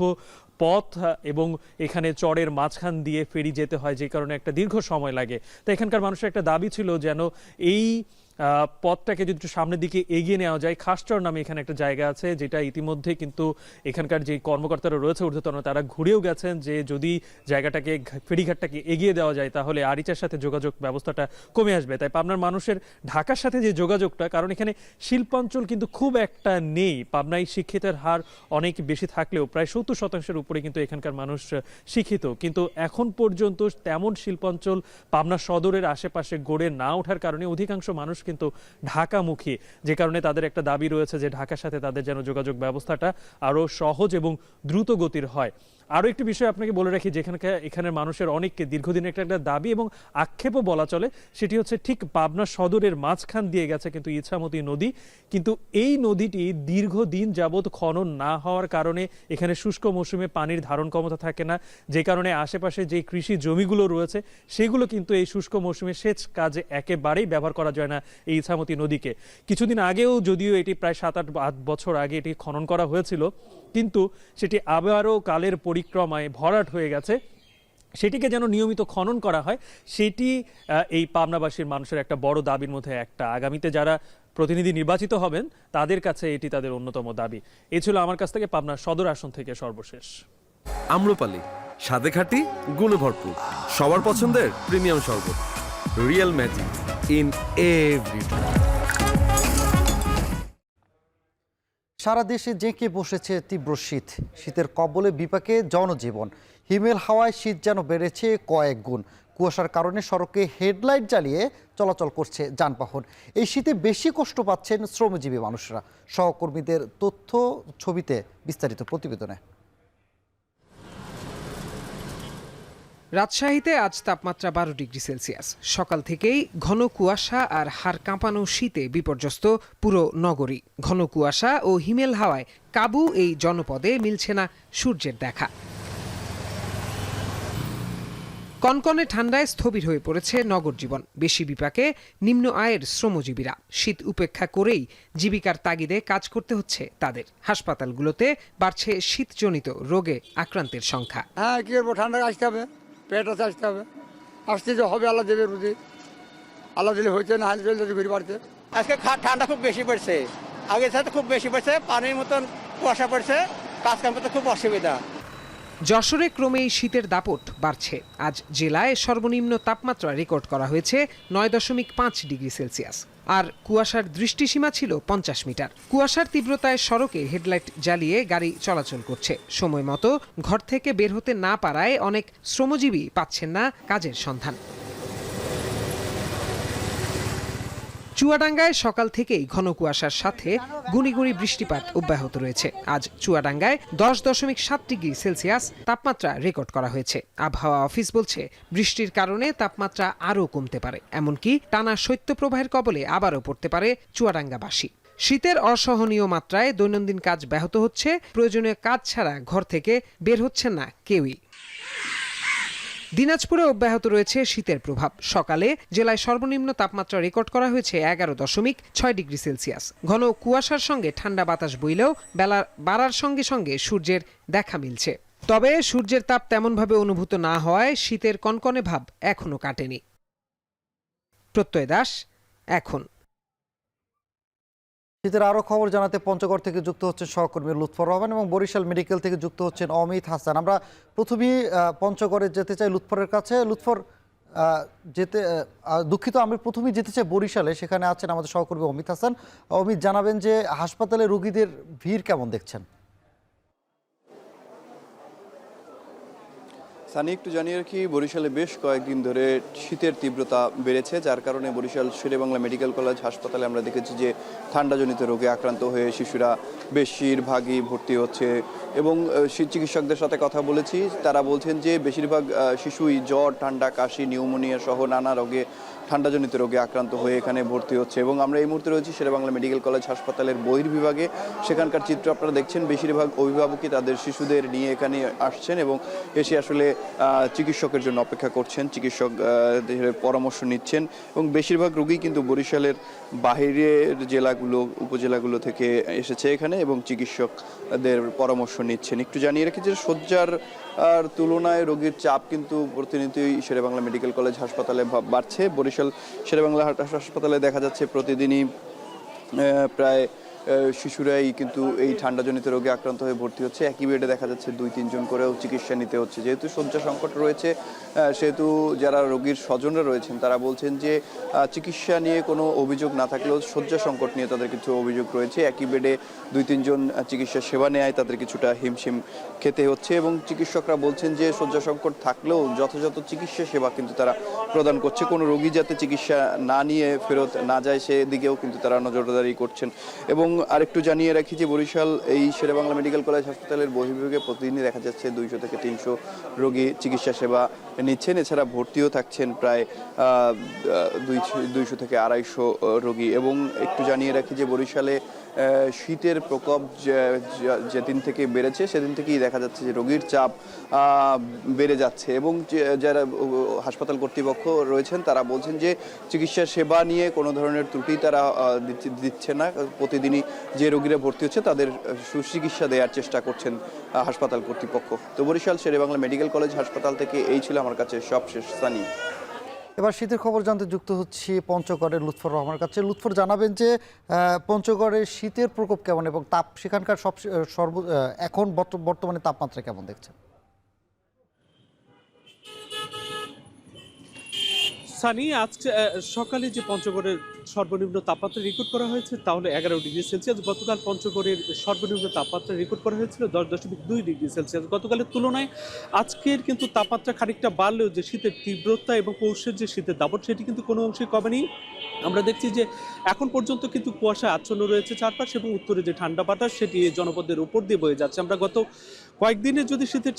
পথ, এবং এখানে চরের মাঝখান দিয়ে ফেরি যেতে হয়, যে কারণে একটা দীর্ঘ সময় লাগে। তো এখানকার মানুষের একটা দাবি ছিল যেন এই পথটাকে যদি একটু সামনের দিকে এগিয়ে নেওয়া যায়। খাসচর নামে এখানে একটা জায়গা আছে, যেটা ইতিমধ্যে কিন্তু এখানকার যে কর্মকর্তারা রয়েছে ঊর্ধ্বতন, তারা ঘুরেও গেছেন যে যদি জায়গাটাকে, ফেরিঘাটটাকে এগিয়ে দেওয়া যায় তাহলে আরিচার সাথে যোগাযোগ ব্যবস্থাটা কমে আসবে। তাই পাবনার মানুষের ঢাকার সাথে যে যোগাযোগটা, কারণ এখানে শিল্পাঞ্চল কিন্তু খুব একটা নেই, পাবনায় শিক্ষিতের হার অনেক বেশি থাকলেও প্রায় 70% উপরে কিন্তু এখানকার মানুষ শিক্ষিত, কিন্তু এখন পর্যন্ত তেমন শিল্পাঞ্চল পাবনা সদরের আশেপাশে গড়ে না ওঠার কারণে অধিকাংশ মানুষ কিন্তু ঢাকামুখী, যে কারণে তাদের একটা দাবি রয়েছে যে ঢাকার সাথে তাদের যেন যোগাযোগ ব্যবস্থাটা আরো সহজ এবং দ্রুত গতির হয়। আরও একটি বিষয় আপনাকে বলে রাখি, এখানের মানুষের অনেককে দীর্ঘদিনের একটা দাবি এবং আক্ষেপও বলা চলে, সেটি হচ্ছে ঠিক পাবনা সদরের মাঝখান দিয়ে গেছে কিন্তু ইছামতি নদী, কিন্তু এই নদীটি দীর্ঘদিন যাবৎ খনন না হওয়ার কারণে এখানে শুষ্ক মৌসুমে পানির ধারণ ক্ষমতা থাকে না, যে কারণে আশেপাশে যে কৃষি জমিগুলো রয়েছে সেগুলো কিন্তু এই শুষ্ক মৌসুমে সেচ কাজে একেবারেই ব্যবহার করা যায় না এই ইছামতি নদীকে। কিছুদিন আগেও, যদিও এটি প্রায় 7-8 বছর আগে এটি খনন করা হয়েছিল, কিন্তু সেটি আবারও কালের পরিক্রমায় ভরাট হয়ে গেছে। সেটিকে যেন নিয়মিত খনন করা হয়, সেটি এই পাবনাবাসীর মানুষের একটা বড় দাবির মধ্যে একটা। আগামীতে যারা প্রতিনিধি নির্বাচিত হবেন তাদের কাছে এটি তাদের অন্যতম দাবি। এ ছিল আমার কাছ থেকে পাবনা সদর আসন থেকে সর্বশেষ। আম্রপালি, স্বাদে খাঁটি, গুণে ভরপুর, সবার পছন্দের প্রিমিয়াম শরবত, রিয়েল ম্যাজিক ইন এভরি। সারা দেশে জেঁকে বসেছে তীব্র শীত, শীতের কবলে বিপাকে জনজীবন। হিমেল হাওয়ায় শীত যেন বেড়েছে কয়েক গুণ। কুয়াশার কারণে সড়কে হেডলাইট জ্বালিয়ে চলাচল করছে যানবাহন। এই শীতে বেশি কষ্ট পাচ্ছেন শ্রমজীবী মানুষরা। সহকর্মীদের তথ্য ছবিতে বিস্তারিত প্রতিবেদনে। রাজশাহীতে আজ তাপমাত্রা 12 ডিগ্রি সেলসিয়াস। সকাল থেকেই ঘন কুয়াশা আর হাড় কাঁপানো শীতে বিপর্যস্ত পুরো নগরী। ঘন কুয়াশা ও হিমেল হাওয়ায় কাবু এই জনপদে মিলছে না সূর্যের দেখা। কনকনে ঠান্ডায় স্থবির হয়ে পড়েছে নগর জীবন। বেশি বিপাকে নিম্ন আয়ের শ্রমজীবীরা। শীত উপেক্ষা করেই জীবিকার তাগিদে কাজ করতে হচ্ছে তাদের। হাসপাতালগুলোতে বাড়ছে শীতজনিত রোগে আক্রান্তের সংখ্যা। হ্যাঁ, কি করবো, ঠান্ডা আসতে হবে, পেট আসতে হবে, আসতে যে হবে আল্লাহ দেবে রুদি, আল্লাহ দিলে হয়েছে না হাল চলতে ঘুরে বাড়ছে। আজকে ঠান্ডা খুব বেশি পড়ছে, আগের সাথে খুব বেশি পড়ছে, পানির মতন কুয়াশা পড়ছে, কাজ কাম করতে খুব অসুবিধা। যশোরে ক্রমেই শীতের দাপট বাড়ছে। আজ জেলায় সর্বনিম্ন তাপমাত্রা রেকর্ড করা হয়েছে 9.5 ডিগ্রি সেলসিয়াস। আর কুয়াশার দৃষ্টিসীমা ছিল 50 মিটার। কুয়াশার তীব্রতায় সড়কে হেডলাইট জ্বালিয়ে গাড়ি চলাচল করছে। সময় মতো ঘর থেকে বের হতে না পারায় অনেক শ্রমজীবী পাচ্ছেন না কাজের সন্ধান। চুয়াডাঙ্গায় সকাল থেকেই ঘন কুয়াশার সাথে গুঁড়ি গুঁড়ি বৃষ্টিপাত অব্যাহত রয়েছে। আজ চুয়াডাঙ্গায় 10.7 ডিগ্রি সেলসিয়াস তাপমাত্রা রেকর্ড করা হয়েছে। আবহাওয়া অফিস বলছে বৃষ্টির কারণে তাপমাত্রা আরও কমতে পারে, এমনকি টানা শৈত্যপ্রবাহের কবলে আবারও পড়তে পারে চুয়াডাঙ্গাবাসী। শীতের অসহনীয় মাত্রায় দৈনন্দিন কাজ ব্যাহত হচ্ছে, প্রয়োজনীয় কাজ ছাড়া ঘর থেকে বের হচ্ছেন না কেউই। দিনাজপুরে অব্যাহত রয়েছে শীতের প্রভাব। সকালে জেলায় সর্বনিম্ন তাপমাত্রা রেকর্ড করা হয়েছে 11.6 ডিগ্রি সেলসিয়াস। ঘন কুয়াশার সঙ্গে ঠান্ডা বাতাস বইলেও বেলা বাড়ার সঙ্গে সঙ্গে সূর্যের দেখা মিলছে। তবে সূর্যের তাপ তেমনভাবে অনুভূত না হওয়ায় শীতের কনকনে ভাব এখনো কাটেনি। প্রত্যয় দাস, এখন। শীতের আরও খবর জানাতে পঞ্চগড় থেকে যুক্ত হচ্ছেন সহকর্মী লুৎফর রহমান এবং বরিশাল মেডিকেল থেকে যুক্ত হচ্ছেন অমিত হাসান। আমরা প্রথমেই পঞ্চগড়ে যেতে চাই লুৎফরের কাছে। লুৎফর, দুঃখিত, আমি প্রথমেই যেতে চাই বরিশালে, সেখানে আছেন আমাদের সহকর্মী অমিত হাসান। অমিত, জানাবেন যে হাসপাতালে রোগীদের ভিড় কেমন দেখছেন? সানি, একটু জানিয়ে রাখি, বরিশালে বেশ কয়েকদিন ধরে শীতের তীব্রতা বেড়েছে, যার কারণে বরিশাল শেরেবাংলা মেডিকেল কলেজ হাসপাতালে আমরা দেখেছি যে ঠান্ডাজনিত রোগে আক্রান্ত হয়ে শিশুরা বেশিরভাগই ভর্তি হচ্ছে। এবং চিকিৎসকদের সাথে কথা বলেছি, তারা বলছেন যে বেশিরভাগ শিশুই জ্বর, ঠান্ডা, কাশি, নিউমোনিয়া সহ নানা রোগে ঠান্ডাজনিত রোগে আক্রান্ত হয়ে এখানে ভর্তি হচ্ছে। এবং আমরা এই মুহূর্তে রয়েছি শেরেবাংলা মেডিকেল কলেজ হাসপাতালের বহির্বিভাগে। সেখানকার চিত্র আপনারা দেখছেন, বেশিরভাগ অভিভাবকই তাদের শিশুদের নিয়ে এখানে আসছেন এবং এসে আসলে চিকিৎসকের জন্য অপেক্ষা করছেন, চিকিৎসকদের পরামর্শ নিচ্ছেন। এবং বেশিরভাগ রোগী কিন্তু বরিশালের বাইরের জেলাগুলো, উপজেলাগুলো থেকে এসেছে এখানে এবং চিকিৎসকদের পরামর্শ নিচ্ছেন। একটু জানিয়ে রাখি যে শয্যার তুলনায় রোগীর চাপ কিন্তু প্রতিনিয়তই শেরেবাংলা মেডিকেল কলেজ হাসপাতালে বাড়ছে। বরিশাল শেরেবাংলা হাসপাতালে দেখা যাচ্ছে প্রতিদিনই প্রায় শিশুরাই কিন্তু এই ঠান্ডাজনিত রোগে আক্রান্ত হয়ে ভর্তি হচ্ছে। একই বেডে দেখা যাচ্ছে 2-3 জন করেও চিকিৎসা নিতে হচ্ছে। যেহেতু শয্যা সংকট রয়েছে, সেহেতু যারা রোগীর স্বজনরা রয়েছেন তারা বলছেন যে চিকিৎসা নিয়ে কোনো অভিযোগ না থাকলেও শয্যা সংকট নিয়ে তাদের কিছু অভিযোগ রয়েছে। একই বেডে 2-3 জন চিকিৎসা সেবা নেয় তাদের কিছুটা হিমশিম খেতে হচ্ছে। এবং চিকিৎসকরা বলছেন যে শয্যা সংকট থাকলেও যথাযথ চিকিৎসা সেবা কিন্তু তারা প্রদান করছে। কোনো রোগী যাতে চিকিৎসা না নিয়ে ফেরত না যায় সেদিকেও কিন্তু তারা নজরদারি করছেন। এবং আরেকটু জানিয়ে রাখি যে বরিশাল এই শেরেবাংলা মেডিকেল কলেজ হাসপাতালের বহির্বিভাগে প্রতিদিনই দেখা যাচ্ছে 200 থেকে 300 রোগী চিকিৎসা সেবা নিচ্ছেন। এছাড়া ভর্তিও থাকছেন প্রায় 200 থেকে 250 রোগী। এবং একটু জানিয়ে রাখি যে বরিশালে শীতের প্রকোপ যেদিন থেকে বেড়েছে সেদিন থেকেই দেখা যাচ্ছে যে রোগীর চাপ বেড়ে যাচ্ছে। এবং যারা হাসপাতাল কর্তৃপক্ষ রয়েছেন তারা বলছেন যে চিকিৎসা সেবা নিয়ে কোনো ধরনের ত্রুটি তারা দিচ্ছে না। প্রতিদিনই যে রোগীরা ভর্তি হচ্ছে তাদের সুচিকিৎসা দেওয়ার চেষ্টা করছেন হাসপাতাল কর্তৃপক্ষ। তো বরিশাল শেরেবাংলা মেডিকেল কলেজ হাসপাতাল থেকে এই ছিল আমার কাছে সবশেষ স্থানী। এবার শীতের খবর জানতে যুক্ত হচ্ছি পঞ্চগড়ের লুৎফর রহমানের কাছে। লুৎফর, জানাবেন যে পঞ্চগড়ের শীতের প্রকোপ কেমন এবং সেখানকার এখন বর্তমানে তাপমাত্রা কেমন দেখছেন? সানি, আজ সকালে যে পঞ্চগড়ের সর্বনিম্ন তাপমাত্রা রেকর্ড করা হয়েছে তাহলে 11 ডিগ্রি সেলসিয়াস। গতকাল পঞ্চগড়ের সর্বনিম্ন তাপমাত্রা রেকর্ড করা হয়েছিল 10.2 ডিগ্রি সেলসিয়াস। গতকালের তুলনায় আজকের কিন্তু তাপমাত্রা খানিকটা বাড়লেও যে শীতের তীব্রতা এবং পৌষের যে শীতের দাপট সেটি কিন্তু কোনো অংশে কমেনি। আমরা দেখছি যে এখন পর্যন্ত কিন্তু কুয়াশা আচ্ছন্ন রয়েছে চারপাশ এবং উত্তরে যে ঠান্ডা বাতাস সেটি জনপদের উপর দিয়ে বয়ে যাচ্ছে। আমরা গত কয়েকদিনে যদি শীতের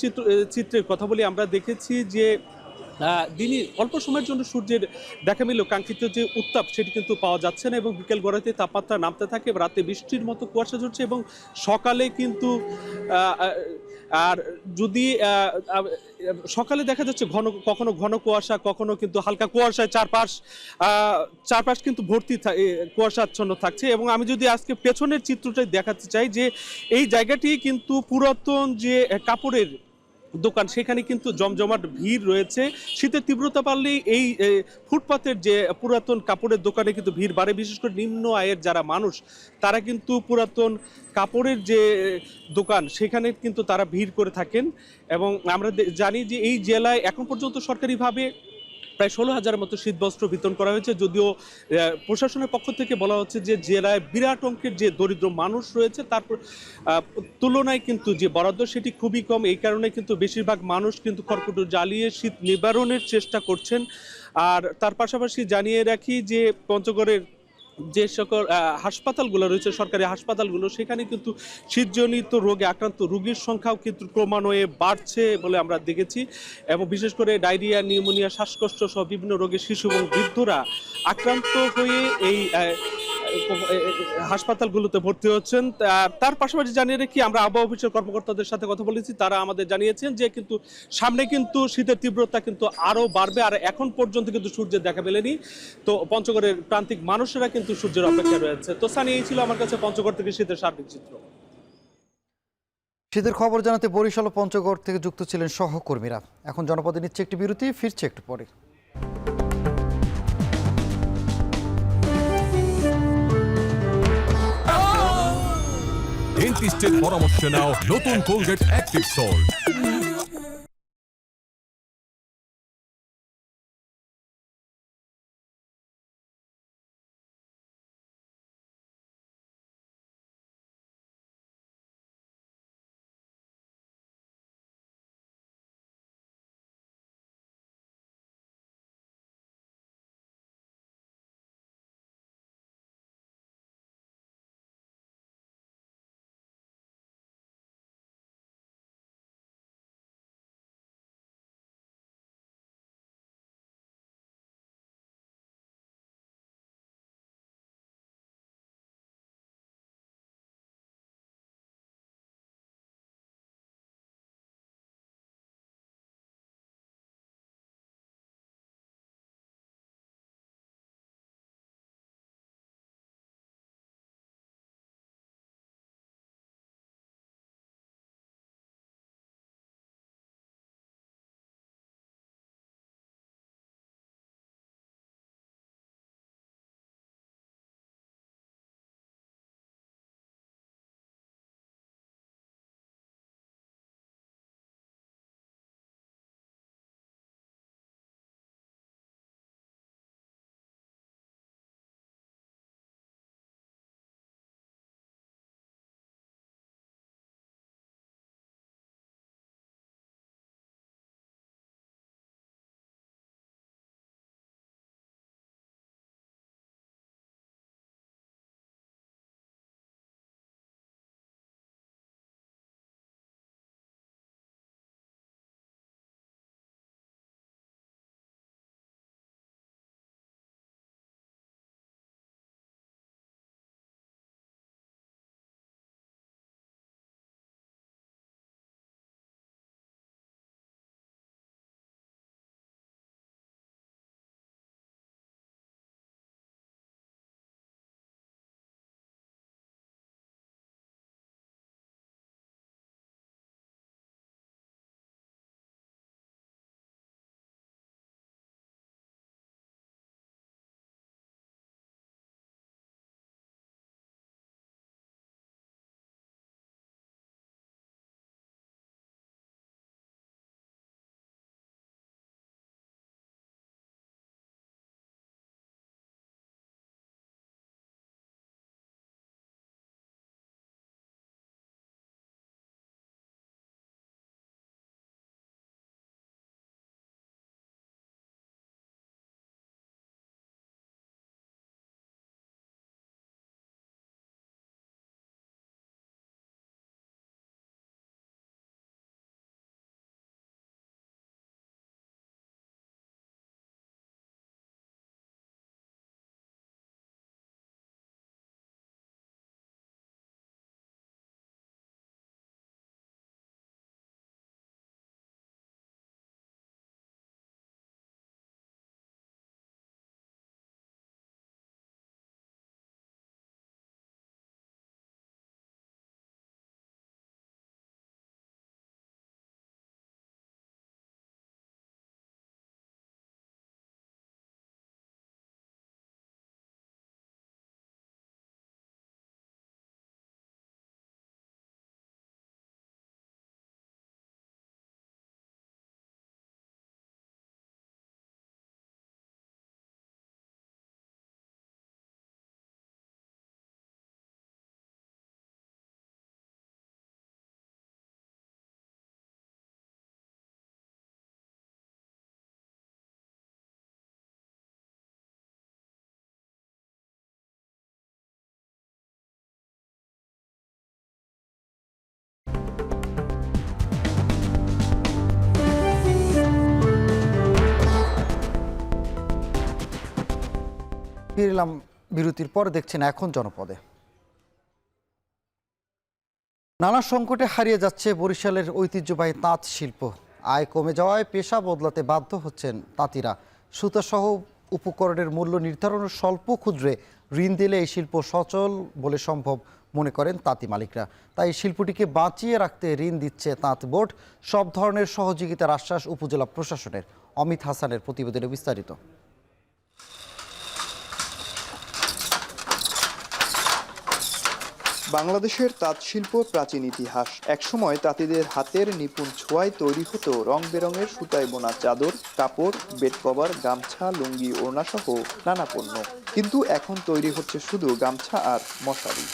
চিত্রের কথা বলি, আমরা দেখেছি যে দিনই অল্প সময়ের জন্য সূর্যের দেখা মিললেও কাঙ্ক্ষিত যে উত্তাপ সেটি কিন্তু পাওয়া যাচ্ছে না এবং বিকেল গড়াতে তাপমাত্রা নামতে থাকে, রাতে বৃষ্টির মতো কুয়াশা ঝরছে এবং সকালে কিন্তু আর যদি সকালে দেখা যাচ্ছে কখনো ঘন কুয়াশা, কখনো কিন্তু হালকা কুয়াশায় চারপাশ কিন্তু ভর্তি কুয়াশা আচ্ছন্ন থাকছে। এবং আমি যদি আজকে পেছনের চিত্রটাই দেখাতে চাই যে এই জায়গাটি কিন্তু পুরাতন যে কাপড়ের দোকান সেখানে কিন্তু জমজমাট ভিড় রয়েছে। শীতের তীব্রতা বাড়লেই এই ফুটপাতের যে পুরাতন কাপড়ের দোকানে কিন্তু ভিড় বাড়ে। বিশেষ করে নিম্ন আয়ের যারা মানুষ তারা কিন্তু পুরাতন কাপড়ের যে দোকান সেখানে কিন্তু তারা ভিড় করে থাকেন। এবং আমরা জানি যে এই জেলায় এখন পর্যন্ত সরকারিভাবে প্রায় 16,000-এর মতো শীতবস্ত্র বিতরণ করা হয়েছে। যদিও প্রশাসনের পক্ষ থেকে বলা হচ্ছে যে জেলায় বিরাট অঙ্কের যে দরিদ্র মানুষ রয়েছে তার তুলনায় কিন্তু যে বরাদ্দ সেটি খুবই কম। এই কারণে কিন্তু বেশিরভাগ মানুষ কিন্তু খড়কুটো জ্বালিয়ে শীত নিবারণের চেষ্টা করছেন। আর তার পাশাপাশি জানিয়ে রাখি যে পঞ্চগড়ের যে সকল হাসপাতালগুলো রয়েছে, সরকারি হাসপাতালগুলো, সেখানে কিন্তু শীতজনিত রোগে আক্রান্ত রোগীর সংখ্যাও কিন্তু ক্রমান্বয়ে বাড়ছে বলে আমরা দেখেছি। এবং বিশেষ করে ডায়রিয়া, নিউমোনিয়া, শ্বাসকষ্ট সহ বিভিন্ন রোগে শিশু এবং বৃদ্ধরা আক্রান্ত হয়ে এই হাসপাতালগুলোতে ভর্তি হচ্ছেন। তার পাশাপাশি জানিয়ে রাখি, আমরা আবহাওয়া অফিসের কর্মকর্তাদের সাথে কথা বলেছি, তারা আমাদের জানিয়েছেন যে কিন্তু সামনে কিন্তু শীতের তীব্রতা কিন্তু আরো বাড়বে, আর এখন পর্যন্ত কিন্তু সূর্যের দেখা মেলেনি। তো পঞ্চগড়ের প্রান্তিক মানুষেরা কিন্তু সূর্যের অপেক্ষা রয়েছে। তো সানি, এই ছিল আমার কাছে পঞ্চগড় থেকে শীতের সার্বিক চিত্র। শীতের খবর জানাতে বরিশাল ও পঞ্চগড় থেকে যুক্ত ছিলেন সহকর্মীরা। এখন জনপদে নিচ্ছে একটি বিরতি, ফিরছে একটু পরে। ডেন্টিস্টের পরামর্শ নাও নতুন কোলগেট অ্যাক্টিভ সল্ট। ফিরলাম বিরতির পর, দেখছেন এখন জনপদে। নানা সংকটে হারিয়ে যাচ্ছে বরিশালের ঐতিহ্যবাহী তাঁত শিল্প। আয় কমে যাওয়ায় পেশা বদলাতে বাধ্য হচ্ছেন তাঁতিরা। সুতাসহ উপকরণের মূল্য নির্ধারণের স্বল্প ক্ষুদ্রে ঋণ দিলে এই শিল্প সচল বলে সম্ভব মনে করেন তাঁতি মালিকরা। তাই শিল্পটিকে বাঁচিয়ে রাখতে ঋণ দিচ্ছে তাঁত বোর্ড। সব ধরনের সহযোগিতার আশ্বাস উপজেলা প্রশাসনের। অমিত হাসানের প্রতিবেদনে বিস্তারিত। বাংলাদেশের তাঁত শিল্প প্রাচীন ইতিহাস। একসময় তাঁতিদের হাতের নিপুণ ছোঁয়ায় তৈরি হতো রং বেরঙের সুতায় বোনা চাদর, কাপড়, বেড কভার, গামছা, লুঙ্গি, ওড়নাসহ নানা পণ্য। কিন্তু এখন তৈরি হচ্ছে শুধু গামছা আর মশারি।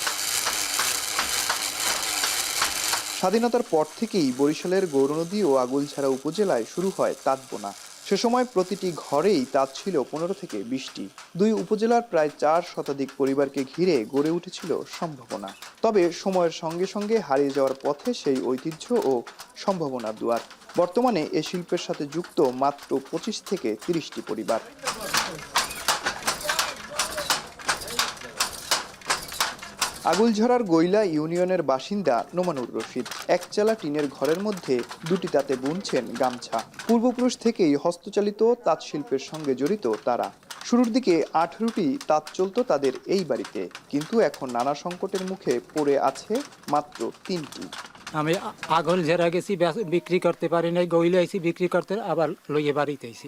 স্বাধীনতার পর থেকেই বরিশালের গৌরনদী ও আগুলঝাড়া উপজেলায় শুরু হয় তাঁত বোনা। সে সময় প্রতিটি ঘরেই তাঁত ছিল 15 থেকে 20টি। দুই উপজেলার প্রায় 4 শতাধিক পরিবারকে ঘিরে গড়ে উঠেছিল সম্ভাবনা। তবে সময়ের সঙ্গে সঙ্গে হারিয়ে যাওয়ার পথে সেই ঐতিহ্য ও সম্ভাবনার দুয়ার। বর্তমানে এ শিল্পের সাথে যুক্ত মাত্র 25 থেকে 30টি পরিবার। আগুলঝরার গৈলা ইউনিয়নের বাসিন্দা নোমানুর রশিদ একচালা টিনের ঘরের মধ্যে দুটি তাঁতে বুনছেন গামছা। পূর্বপুরুষ থেকেই হস্তচালিত তাঁত শিল্পের সঙ্গে জড়িত তারা। শুরুর দিকে 18টি তাঁত চলত তাদের এই বাড়িতে, কিন্তু এখন নানা সংকটের মুখে পড়ে আছে মাত্র 3টি। আমি আগুলঝরা গেছি, বিক্রি করতে পারি নাই, গইলে আইছি বিক্রি করতে, আবার লইয়ে বাড়িতে আইছি।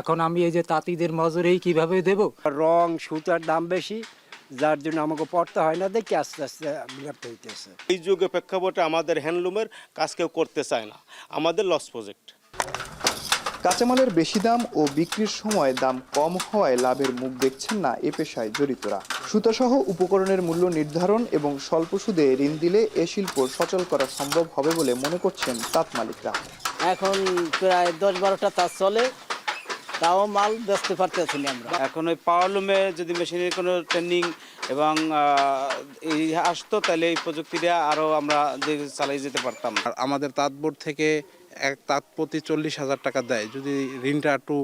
এখন আমি এই যে তাঁতিদের মজুরি কিভাবে দেব? রং সুতার দাম বেশি, যার জন্য আমাকে পড়তে হয় না, দেখি আস্তে আস্তে বিরক্ত হইতেছে। এই যুগে প্রেক্ষাপটে আমাদের হ্যান্ডলুমের কাজ কেউ করতে চায় না, আমাদের লস প্রজেক্ট। কাঁচামালের বেশি দাম ও বিক্রির সময় দাম কম হওয়ায় লাভের মুখ দেখছেন না এ পেশায় জড়িতরা। সুতাসহ উপকরণের মূল্য নির্ধারণ এবং স্বল্প সুদে ঋণ দিলে এ শিল্প সচল করা সম্ভব হবে বলে মনে করছেন তাঁত মালিকরা। এখন প্রায় 10-12টা তাঁত চলে, তাও মাল বেচতে পারতেছি না আমরা। এখন ওই পাওয়ারলুমে যদি মেশিনের কোনো ট্রেনিং এবং এই আসতো, তাহলে এই প্রযুক্তিটা আরও আমরা চালিয়ে যেতে পারতাম। আমাদের তাঁত বোর্ড থেকে এক তাঁত প্রতি 40,000 টাকা দেয়। যদি ঋণটা একটু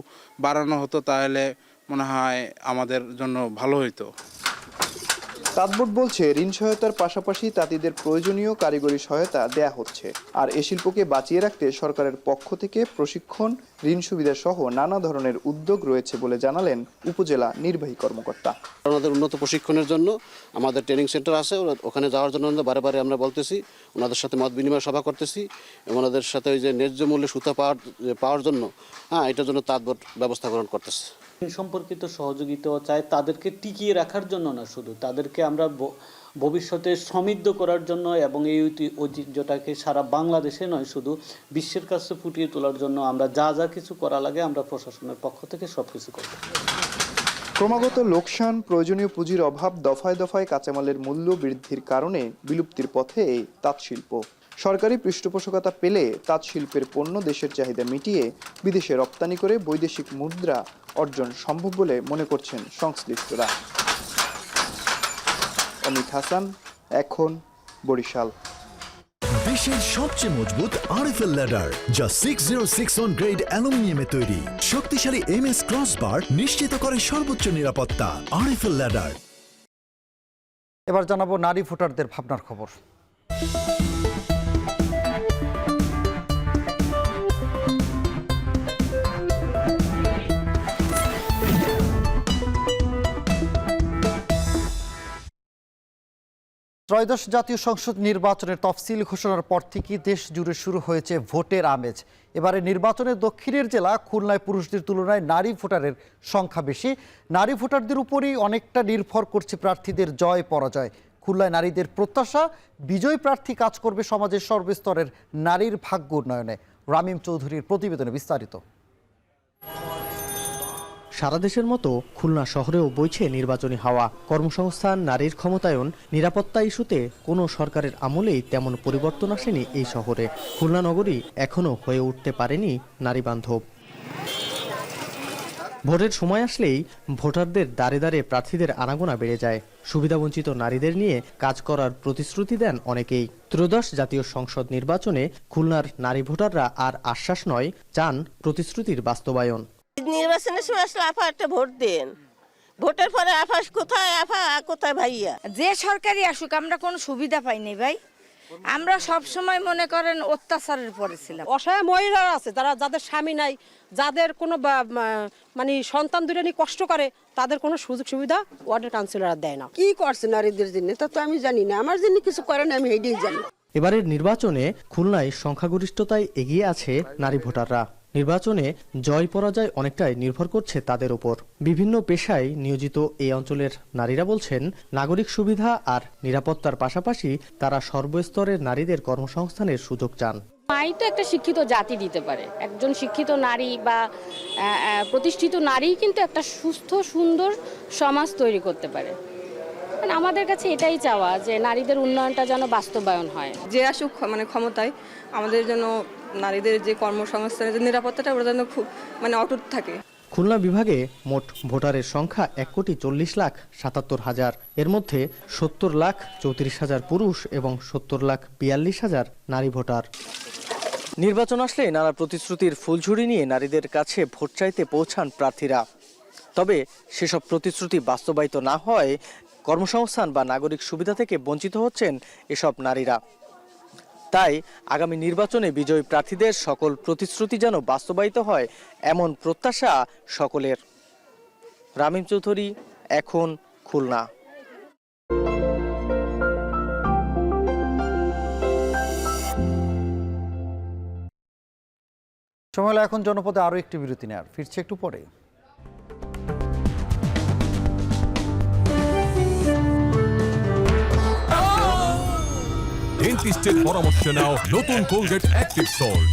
বাড়ানো হতো তাহলে মনে হয় আমাদের জন্য ভালো হইতো। তাঁত বোর্ড বলছে ঋণ সহায়তার পাশাপাশি তাঁতিদের প্রয়োজনীয় কারিগরি সহায়তা দেয়া হচ্ছে। আর এ শিল্পকে বাঁচিয়ে রাখতে সরকারের পক্ষ থেকে প্রশিক্ষণ, ঋণ সুবিধা সহ নানা ধরনের উদ্যোগ রয়েছে বলে জানালেন উপজেলা নির্বাহী কর্মকর্তা। ওনাদের উন্নত প্রশিক্ষণের জন্য আমাদের ট্রেনিং সেন্টার আছে, ওখানে যাওয়ার জন্য বারে বারে আমরা বলতেছি, ওনাদের সাথে মত বিনিময় সভা করতেছি এবং ওনাদের সাথে ওই যে ন্যায্য মূল্যে সুতা পাওয়ার জন্য এটার জন্য তাঁত বোর্ড ব্যবস্থা গ্রহণ করতেছে। সম্পর্কিত সহযোগিতাও চাই, তাদেরকে টিকিয়ে রাখার জন্য না, শুধু তাদেরকে আমরা ভবিষ্যতে সমৃদ্ধ করার জন্য এবং এই ঐতিহ্যটাকে সারা বাংলাদেশে নয়, শুধু বিশ্বের কাছে ফুটিয়ে তোলার জন্য আমরা যা যা কিছু করা লাগে আমরা প্রশাসনের পক্ষ থেকে সব কিছু করব। ক্রমাগত লোকসান, প্রয়োজনীয় পুঁজির অভাব, দফায় দফায় কাঁচামালের মূল্য বৃদ্ধির কারণে বিলুপ্তির পথে এই তাঁত শিল্প। সরকারি পৃষ্ঠপোষকতা পেলে তাঁত শিল্পের পণ্য দেশের চাহিদা মিটিয়ে বিদেশে রপ্তানি করে বৈদেশিক মুদ্রা অর্জন সম্ভব বলে মনে করছেন সংশ্লিষ্টরা। অমিত হাসান, এখন, বরিশাল। দেশের সবচেয়ে মজবুত আরএফএল ল্যাডার, যা 6061 গ্রেড অ্যালুমিনিয়ামে তৈরি। শক্তিশালী MS ক্রসবার নিশ্চিত করে সর্বোচ্চ নিরাপত্তা। RFL ladder. এবার জানাবো নারী ভোটারদের ভাবনার খবর। ত্রয়োদশ জাতীয় সংসদ নির্বাচনের তফসিল ঘোষণার পর থেকে দেশ জুড়ে শুরু হয়েছে ভোটের আমেজ। এবারে নির্বাচনে দক্ষিণের জেলা খুলনায় পুরুষদের তুলনায় নারী ভোটারের সংখ্যা বেশি। নারী ভোটারদের উপরই অনেকটা নির্ভর করছে প্রার্থীদের জয় পরাজয়। খুলনায় নারীদের প্রত্যাশা, বিজয়ী প্রার্থী কাজ করবে সমাজের সর্বস্তরের নারীর ভাগ্য উন্নয়নে। রামিম চৌধুরীর প্রতিবেদনে বিস্তারিত। সারা দেশের মতো খুলনা শহরেও বইছে নির্বাচনী হাওয়া। কর্মসংস্থান, নারীর ক্ষমতায়ন, নিরাপত্তা ইস্যুতে কোনো সরকারের আমলেই তেমন পরিবর্তন আসেনি এই শহরে। খুলনা নগরী এখনও হয়ে উঠতে পারেনি নারী বান্ধব। ভোটের সময় আসলেই ভোটারদের দাঁড়ে দাঁড়ে প্রার্থীদের আনাগোনা বেড়ে যায়। সুবিধাবঞ্চিত নারীদের নিয়ে কাজ করার প্রতিশ্রুতি দেন অনেকেই। ত্রয়োদশ জাতীয় সংসদ নির্বাচনে খুলনার নারী ভোটাররা আর আশ্বাস নয়, চান প্রতিশ্রুতির বাস্তবায়ন। নির্বাচনের সময় আসলে আপা একটা ভোট দেন, ভোটের পরে আফাস কোথায়, আফা কোথায় ভাইয়া? যে সরকারি আসুক আমরা কোনো সুবিধা পাইনি ভাই। আমরা সব সময় মনে করেন অত্যাচারের পরে ছিলাম। অসহায় মহিলারা আছে যাদের স্বামী নাই, যাদের কোনো মানে সন্তান দুটো নিয়ে কষ্ট করে, তাদের কোনো সুযোগ সুবিধা ওয়ার্ডের কাউন্সিলররা দেয় না। কি করছে নারীদের জন্য তা তো আমি জানি না, আমার জন্য কিছু করে না, আমি এইটাই জানি। এবারের নির্বাচনে খুলনায় সংখ্যাগরিষ্ঠতায় এগিয়ে আছে নারী ভোটাররা। নির্বাচনে জয় পরাজয় অনেকটাই নির্ভর করছে তাদের উপর। বিভিন্ন পেশায় নিয়োজিত এই অঞ্চলের নারীরা বলছেন, নাগরিক সুবিধা আর নিরাপত্তার পাশাপাশি তারা সর্বস্তরের নারীদের কর্মসংস্থানের সুযোগ চান। মাই তো একটা শিক্ষিত জাতি দিতে পারে। একজন শিক্ষিত নারী বা প্রতিষ্ঠিত নারী কিন্তু একটা সুস্থ সুন্দর সমাজ তৈরি করতে পারে। আমাদের কাছে এটাই চাওয়া যে নারীদের উন্নয়নটা যেন বাস্তবায়ন হয়। যে আসুক মানে ক্ষমতায়, আমাদের জন্য নারীদের যে কর্মসংস্থানের যে নিরাপত্তাটা ওটা যেন খুব মানে অটুট থাকে। খুলনা বিভাগে মোট ভোটারের সংখ্যা 1,40,77,000। এর মধ্যে 70,34,000 পুরুষ এবং 70,42,000 নারী ভোটার। নির্বাচন আসলে নানা প্রতিশ্রুতির ফুলঝুরি নিয়ে নারীদের কাছে ভোট চাইতে পৌঁছান প্রার্থীরা। তবে সেসব প্রতিশ্রুতি বাস্তবায়িত না হয় কর্মসংস্থান বা নাগরিক সুবিধা থেকে বঞ্চিত হচ্ছেন এসব নারীরা। তাই আগামী নির্বাচনে বিজয়ী প্রার্থীদের সকল প্রতিশ্রুতি যেন বাস্তবায়িত হয় এমন প্রত্যাশা সকলের। রামিম চৌধুরী, এখন, খুলনা। সময় হলো এখন জনপদে আরও একটি বিরতি নেওয়ার, ফিরছে একটু পরে। ডেন্টিস্টের পরামর্শ নাও নতুন কোলগেট অ্যাক্টিভ সল্ট।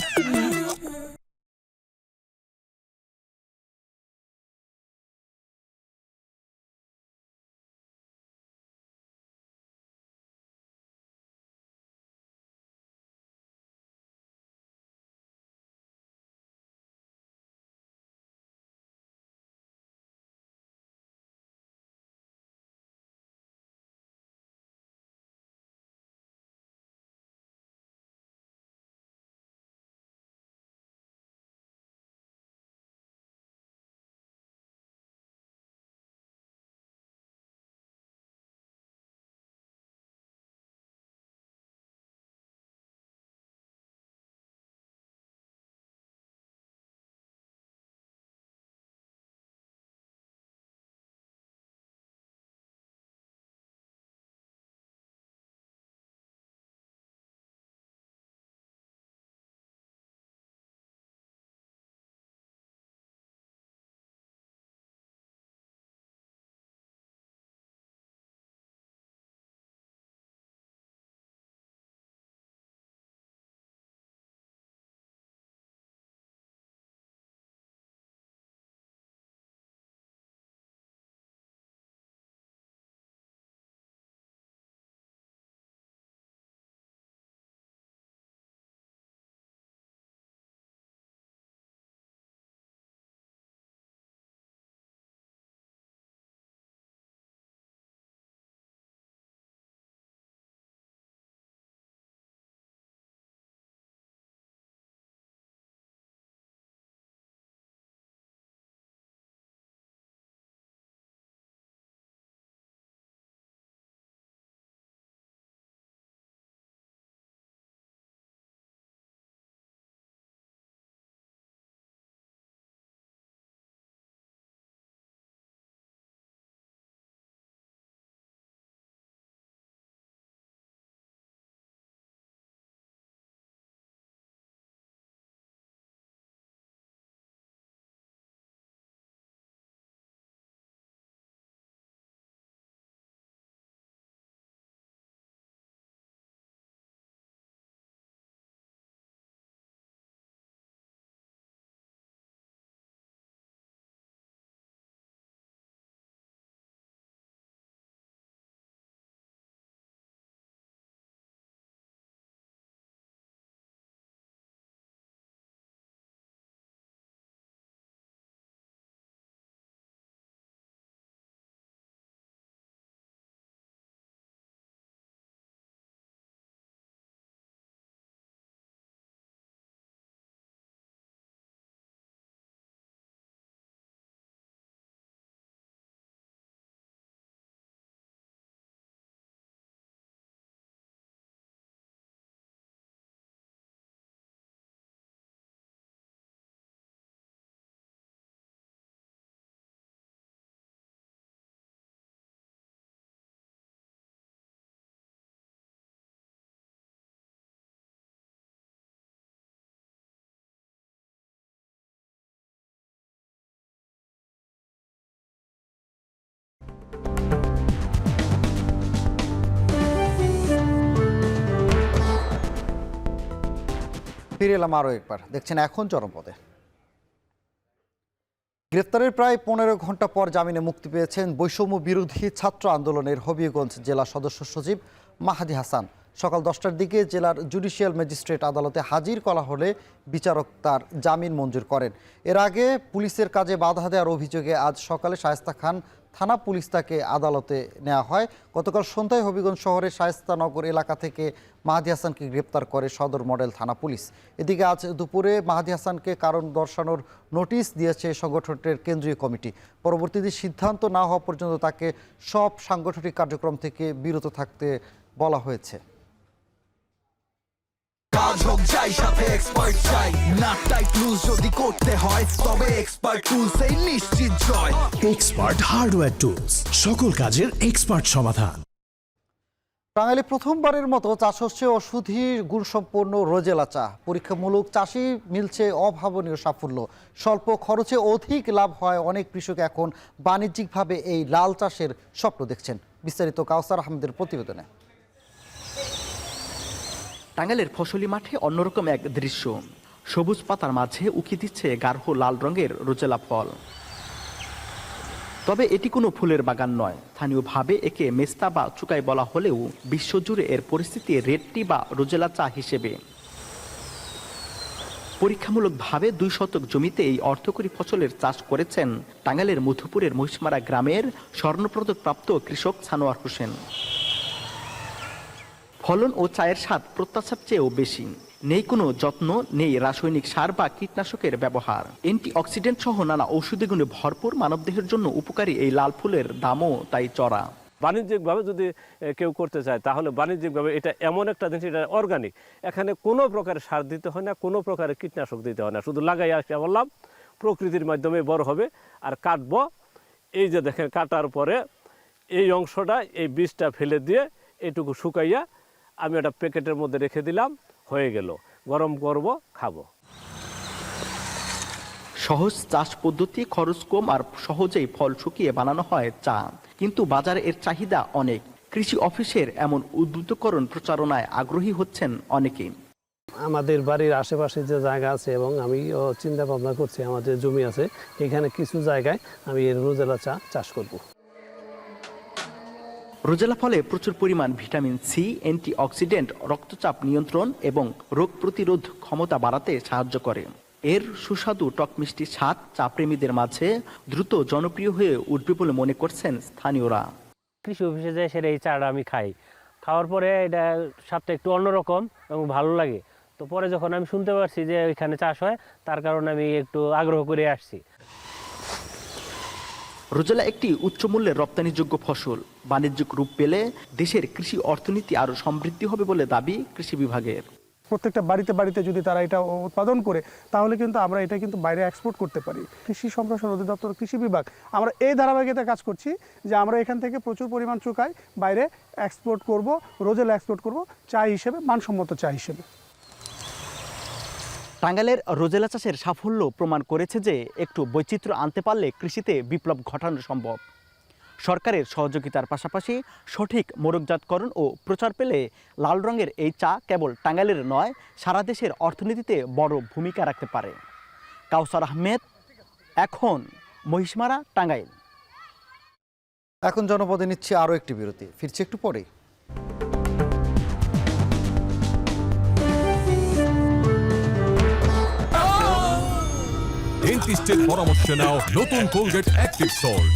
ফিরে এলাম আরও একবার, দেখছেন এখন জনপদে। গ্রেফতারের প্রায় 15 ঘন্টা পর জামিনে মুক্তি পেয়েছেন বৈষম্য বিরোধী ছাত্র আন্দোলনের হবিগঞ্জ জেলা সদস্য সচিব মাহাদি হাসান। সকাল 10টার দিকে জেলার জুডিশিয়াল ম্যাজিস্ট্রেট আদালতে হাজির করা হলে বিচারক তার জামিন মঞ্জুর করেন। এর আগে পুলিশের কাজে বাধা দেওয়ার অভিযোগে আজ সকালে শায়েস্তা খান থানা পুলিশ তাকে আদালতে নেওয়া হয়। গতকাল সন্ধ্যায় হবিগঞ্জ শহরের শায়েস্তানগর এলাকা থেকে মাহাদি হাসানকে গ্রেপ্তার করে সদর মডেল থানা পুলিশ। এদিকে আজ দুপুরে মাহাদি হাসানকে কারণ দর্শানোর নোটিশ দিয়েছে সংগঠনের কেন্দ্রীয় কমিটি। পরবর্তীতে সিদ্ধান্ত না হওয়া পর্যন্ত তাকে সব সাংগঠনিক কার্যক্রম থেকে বিরত থাকতে বলা হয়েছে। কাজ হোক যাই সাথে এক্সপার্ট চাই, না টাইট লুজ যদি করতে হয় তবে এক্সপার্ট টুলসেই নিশ্চিত জয়। এক্সপার্ট হার্ডওয়্যার টুলস, সকল কাজের এক্সপার্ট সমাধান। টাঙ্গাইলে প্রথমবারের মতো চাষ হচ্ছে ওষুধি গুণসম্পন্ন রোজেলা চা। পরীক্ষামূলক চাষে মিলছে অভাবনীয় সাফল্য। স্বল্প খরচে অধিক লাভ হয় অনেক কৃষক এখন বাণিজ্যিকভাবে এই লাল চাষের স্বপ্ন দেখছেন। বিস্তারিত কাউসার আহমেদের প্রতিবেদনে। টাঙ্গাইলের ফসলি মাঠে অন্যরকম এক দৃশ্য। সবুজ পাতার মাঝে উকি দিচ্ছে গাঢ় লাল রঙের রোজেলা ফল। তবে এটি কোনো ফুলের বাগান নয়। স্থানীয়ভাবে একে মেস্তা বা চুকাই বলা হলেও বিশ্বজুড়ে এর পরিস্থিতি রেড টি বা রোজেলা চা হিসেবে। পরীক্ষামূলকভাবে 2 শতক জমিতে এই অর্থকরী ফসলের চাষ করেছেন টাঙ্গাইলের মধুপুরের মহিষমারা গ্রামের স্বর্ণপদক প্রাপ্ত কৃষক সানোয়ার হোসেন। ফলন ও চায়ের স্বাদ প্রত্যাশার চেয়েও বেশি। নেই কোনো যত্ন, নেই রাসায়নিক সার বা কীটনাশকের ব্যবহার। অ্যান্টিঅক্সিডেন্ট সহ নানা ঔষধি গুণে ভরপুর মানবদেহের জন্য উপকারী এই লাল ফুলের দামও তাই চড়া। বাণিজ্যিকভাবে যদি কেউ করতে চায় তাহলে বাণিজ্যিকভাবে এটা এমন একটা জিনিস, এটা অর্গানিক। এখানে কোনো প্রকারের সার দিতে হয় না, কোনো প্রকারের কীটনাশক দিতে হয় না, শুধু লাগাই আসতে বললাম প্রকৃতির মাধ্যমে বড় হবে। আর কাটবো, এই যে দেখেন কাটার পরে এই অংশটা, এই বীজটা ফেলে দিয়ে এইটুকু শুকাইয়া আমি একটা প্যাকেটের মধ্যে রেখে দিলাম, হয়ে গেল। গরম করব, খাবো। সহজ চাষ পদ্ধতি, খরচ কম আর সহজেই ফল শুকিয়ে বানানো হয় চা। কিন্তু বাজারে এর চাহিদা অনেক। কৃষি অফিসের এমন উদ্বুদ্ধকরণ প্রচারণায় আগ্রহী হচ্ছেন অনেকেই। আমাদের বাড়ির আশেপাশে যে জায়গা আছে এবং আমি চিন্তা ভাবনা করছি, আমাদের জমি আছে, এখানে কিছু জায়গায় আমি এর রোজেলা চা চাষ করব। রোজেলা ফলে প্রচুর পরিমাণ ভিটামিন সি, অ্যান্টিঅক্সিডেন্ট, রক্তচাপ নিয়ন্ত্রণ এবং রোগ প্রতিরোধ ক্ষমতা বাড়াতে সাহায্য করে। এর সুস্বাদু টক মিষ্টি স্বাদ চা প্রেমীদের মাঝে দ্রুত জনপ্রিয় হয়ে উঠবে বলে মনে করছেন স্থানীয়রা। কৃষি অফিসে যাই সেটা এই চাটা আমি খাই, খাওয়ার পরে এটা স্বাদটা একটু অন্যরকম এবং ভালো লাগে। তো পরে যখন আমি শুনতে পারছি যে ওইখানে চাষ হয়, তার কারণে আমি একটু আগ্রহ করে আসছি। রোজেলা একটি উচ্চমূল্যের রপ্তানিযোগ্য ফসল। বাণিজ্যিক রূপ পেলে দেশের কৃষি অর্থনীতি আরও সমৃদ্ধি হবে বলে দাবি কৃষি বিভাগের। প্রত্যেকটা বাড়িতে বাড়িতে যদি তারা এটা উৎপাদন করে, তাহলে কিন্তু আমরা এটা কিন্তু বাইরে এক্সপোর্ট করতে পারি। কৃষি সম্প্রসারণ অধিদপ্তর, কৃষি বিভাগ, আমরা এই ধারাবাহিকতা কাজ করছি যে আমরা এখান থেকে প্রচুর পরিমাণ চুকাই বাইরে এক্সপোর্ট করব, রোজেলা এক্সপোর্ট করব চা হিসেবে, মানসম্মত চা হিসেবে। টাঙ্গাইলের রোজেলা চাষের সাফল্য প্রমাণ করেছে যে একটু বৈচিত্র্য আনতে পারলে কৃষিতে বিপ্লব ঘটানো সম্ভব। সরকারের সহযোগিতার পাশাপাশি সঠিক মোড়কজাতকরণ ও প্রচার পেলে লাল রঙের এই চা কেবল টাঙ্গাইলের নয়, সারা দেশের অর্থনীতিতে বড় ভূমিকা রাখতে পারে। কাউসার আহমেদ, এখন মহিষমারা, টাঙ্গাইল। এখন জনপদে নিচ্ছে আরও একটি বিরতি, ফিরছি একটু পরেই। ডেন্টিস্টের পরামর্শ নাও নতুন কোলগেট অ্যাক্টিভ সল্ট।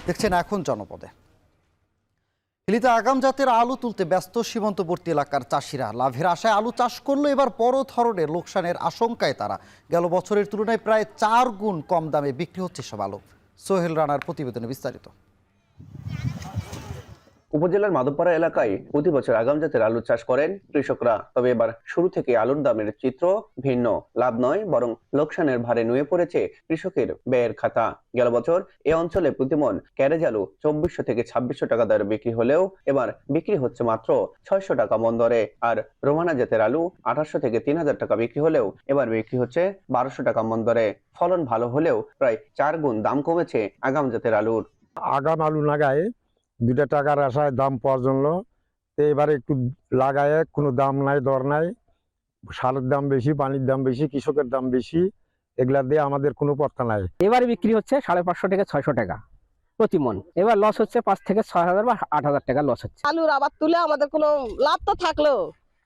দেখছেন এখন জনপদে। হিলিতে আগাম জাতের আলু তুলতে ব্যস্ত সীমান্তবর্তী এলাকার চাষিরা। লাভের আশায় আলু চাষ করলো, এবার বড় ধরনের লোকসানের আশঙ্কায় তারা। গেল বছরের তুলনায় প্রায় 4 গুণ কম দামে বিক্রি হচ্ছে সব আলু। সোহেল রানার প্রতিবেদনে বিস্তারিত। উপজেলার মাধবপাড়া এলাকায় প্রতি বছর আগাম জাতের আলু চাষ করেন কৃষকরা। তবে এবার শুরু থেকে আলুর দামের চিত্র ভিন্ন। লাভ নয়, বরং লোকসানের ভারে নুয়ে পড়েছে কৃষকের ব্যয়ের খাতা। গেল বছর এ অঞ্চলে প্রতিমন ক্যারেজ আলু 2400 থেকে 2600 টাকা দরে বিক্রি হলেও এবার বিক্রি হচ্ছে মাত্র 600 টাকা মন দরে। আর রোমানা জাতের আলু 2800 থেকে 3000 টাকা বিক্রি হলেও এবার বিক্রি হচ্ছে 1200 টাকা মন দরে। ফলন ভালো হলেও প্রায় 4 গুণ দাম কমেছে আগাম জাতের আলুর। আগাম আলু লাগায় 2 টাকার আশায় দাম পাওয়ার জন্য এবারে একটু লাগায় কোনো দাম নাই, দর নাই। সারের দাম বেশি, পানির দাম বেশি, কৃষকের দাম বেশি, এগুলা দিয়ে আমাদের কোনো পত্তা নাই। এবারে বিক্রি হচ্ছে 550 থেকে 600 টাকা প্রতি মন। এবার লস হচ্ছে 5 থেকে 6000 বা 8000 টাকা লস হচ্ছে। আলুর আবাদ তুলে আমাদের কোনো লাভ তো থাকলো,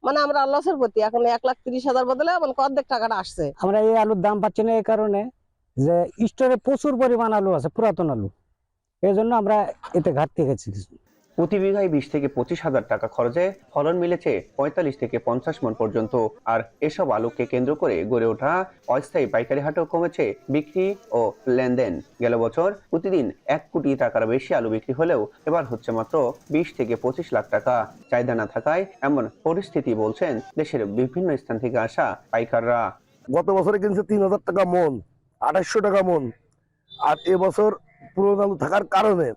মানে আমরা লসের প্রতি এখন 1,30,000 বদলে মানে অর্ধেক টাকাটা আসছে। আমরা এই আলুর দাম পাচ্ছি না এই কারণে যে স্টোরে প্রচুর পরিমাণ আলু আছে, পুরাতন আলু, এই জন্য আমরা এতে ঘাটতি গেছি। প্রতি বিঘায় 20 থেকে 25,000 টাকা খরচে ফলন মিলেছে 45 থেকে 50 মন পর্যন্ত। আর এসব আলুকে কেন্দ্র করে গড়ে ওঠা অস্থায়ী পাইকারি হাটও কমেছে বিক্রি ও লেনদেন। গেল বছর প্রতিদিন 1 কোটি টাকার বেশি আলু বিক্রি হলেও এবার হচ্ছে মাত্র 20 থেকে 25 লাখ টাকা। চাহিদা না থাকায় এমন পরিস্থিতি বলছেন দেশের বিভিন্ন স্থান থেকে আসা পাইকাররা। গত বছরে কিনছে 3000 টাকা মন, 2800 টাকা মন। আর এবছর পুরনো আলু থাকার কারণে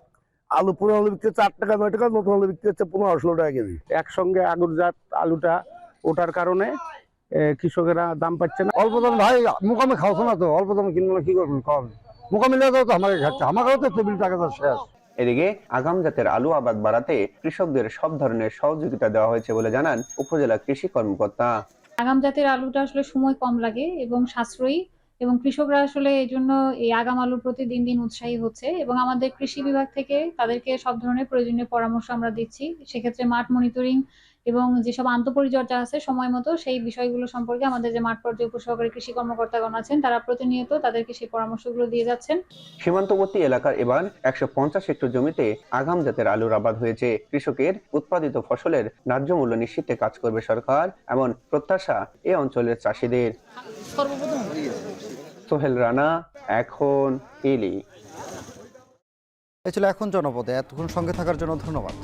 আলু পুরনো আলু বিক্রি হচ্ছে 8 টাকা 9 টাকা, নতুন আলু বিক্রি হচ্ছে 15-16 টাকা কেজি। একসঙ্গে আগুর জাত আলুটা ওঠার কারণে কৃষকেরা দাম পাচ্ছে না। অল্প দাম ভাই মোকামে খাওয়াছো না, তো অল্প দামে কিনলে কি করবেন? কম মোকামে তো আমাকে খাচ্ছে, আমাকেও তো টেবিল টাকা শেষ। এদিকে আগাম জাতের আলু আবাদ বাড়াতে কৃষকদের সব ধরনের সহযোগিতা দেওয়া হয়েছে বলে জানান উপজেলা কৃষি কর্মকর্তা। আগাম জাতের আলুটা আসলে সময় কম লাগে এবং সাশ্রয়ী, এবং কৃষকরা আসলে এই জন্য এই আগাম আলুর প্রতি দিন দিন উৎসাহী হচ্ছে। এবং আমাদের কৃষি বিভাগ থেকে তাদেরকে সব ধরনের প্রয়োজনীয় পরামর্শ আমরা দিচ্ছি। সেক্ষেত্রে মাঠ মনিটরিং এবং যেসব আন্তঃপরিচর্যা আছে সময় মতো, সেই বিষয়গুলো সম্পর্কে আমাদের যে মাঠ পর্যায়ে উপসহকারী কৃষি কর্মকর্তাগণ আছেন তারা প্রতিনিয়ত তাদেরকে সেই পরামর্শগুলো দিয়ে যাচ্ছেন। সীমান্তবর্তী এলাকার এবার 150 হেক্টর জমিতে আগাম জাতের আলুর আবাদ হয়েছে। কৃষকের উৎপাদিত ফসলের ন্যায্য মূল্য নিশ্চিতে কাজ করবে সরকার, এমন প্রত্যাশা এ অঞ্চলের চাষিদের। সোহেল রানা, এখন ইলি। এ ছিল এখন জনপদে। এতক্ষণ সঙ্গে থাকার জন্য ধন্যবাদ।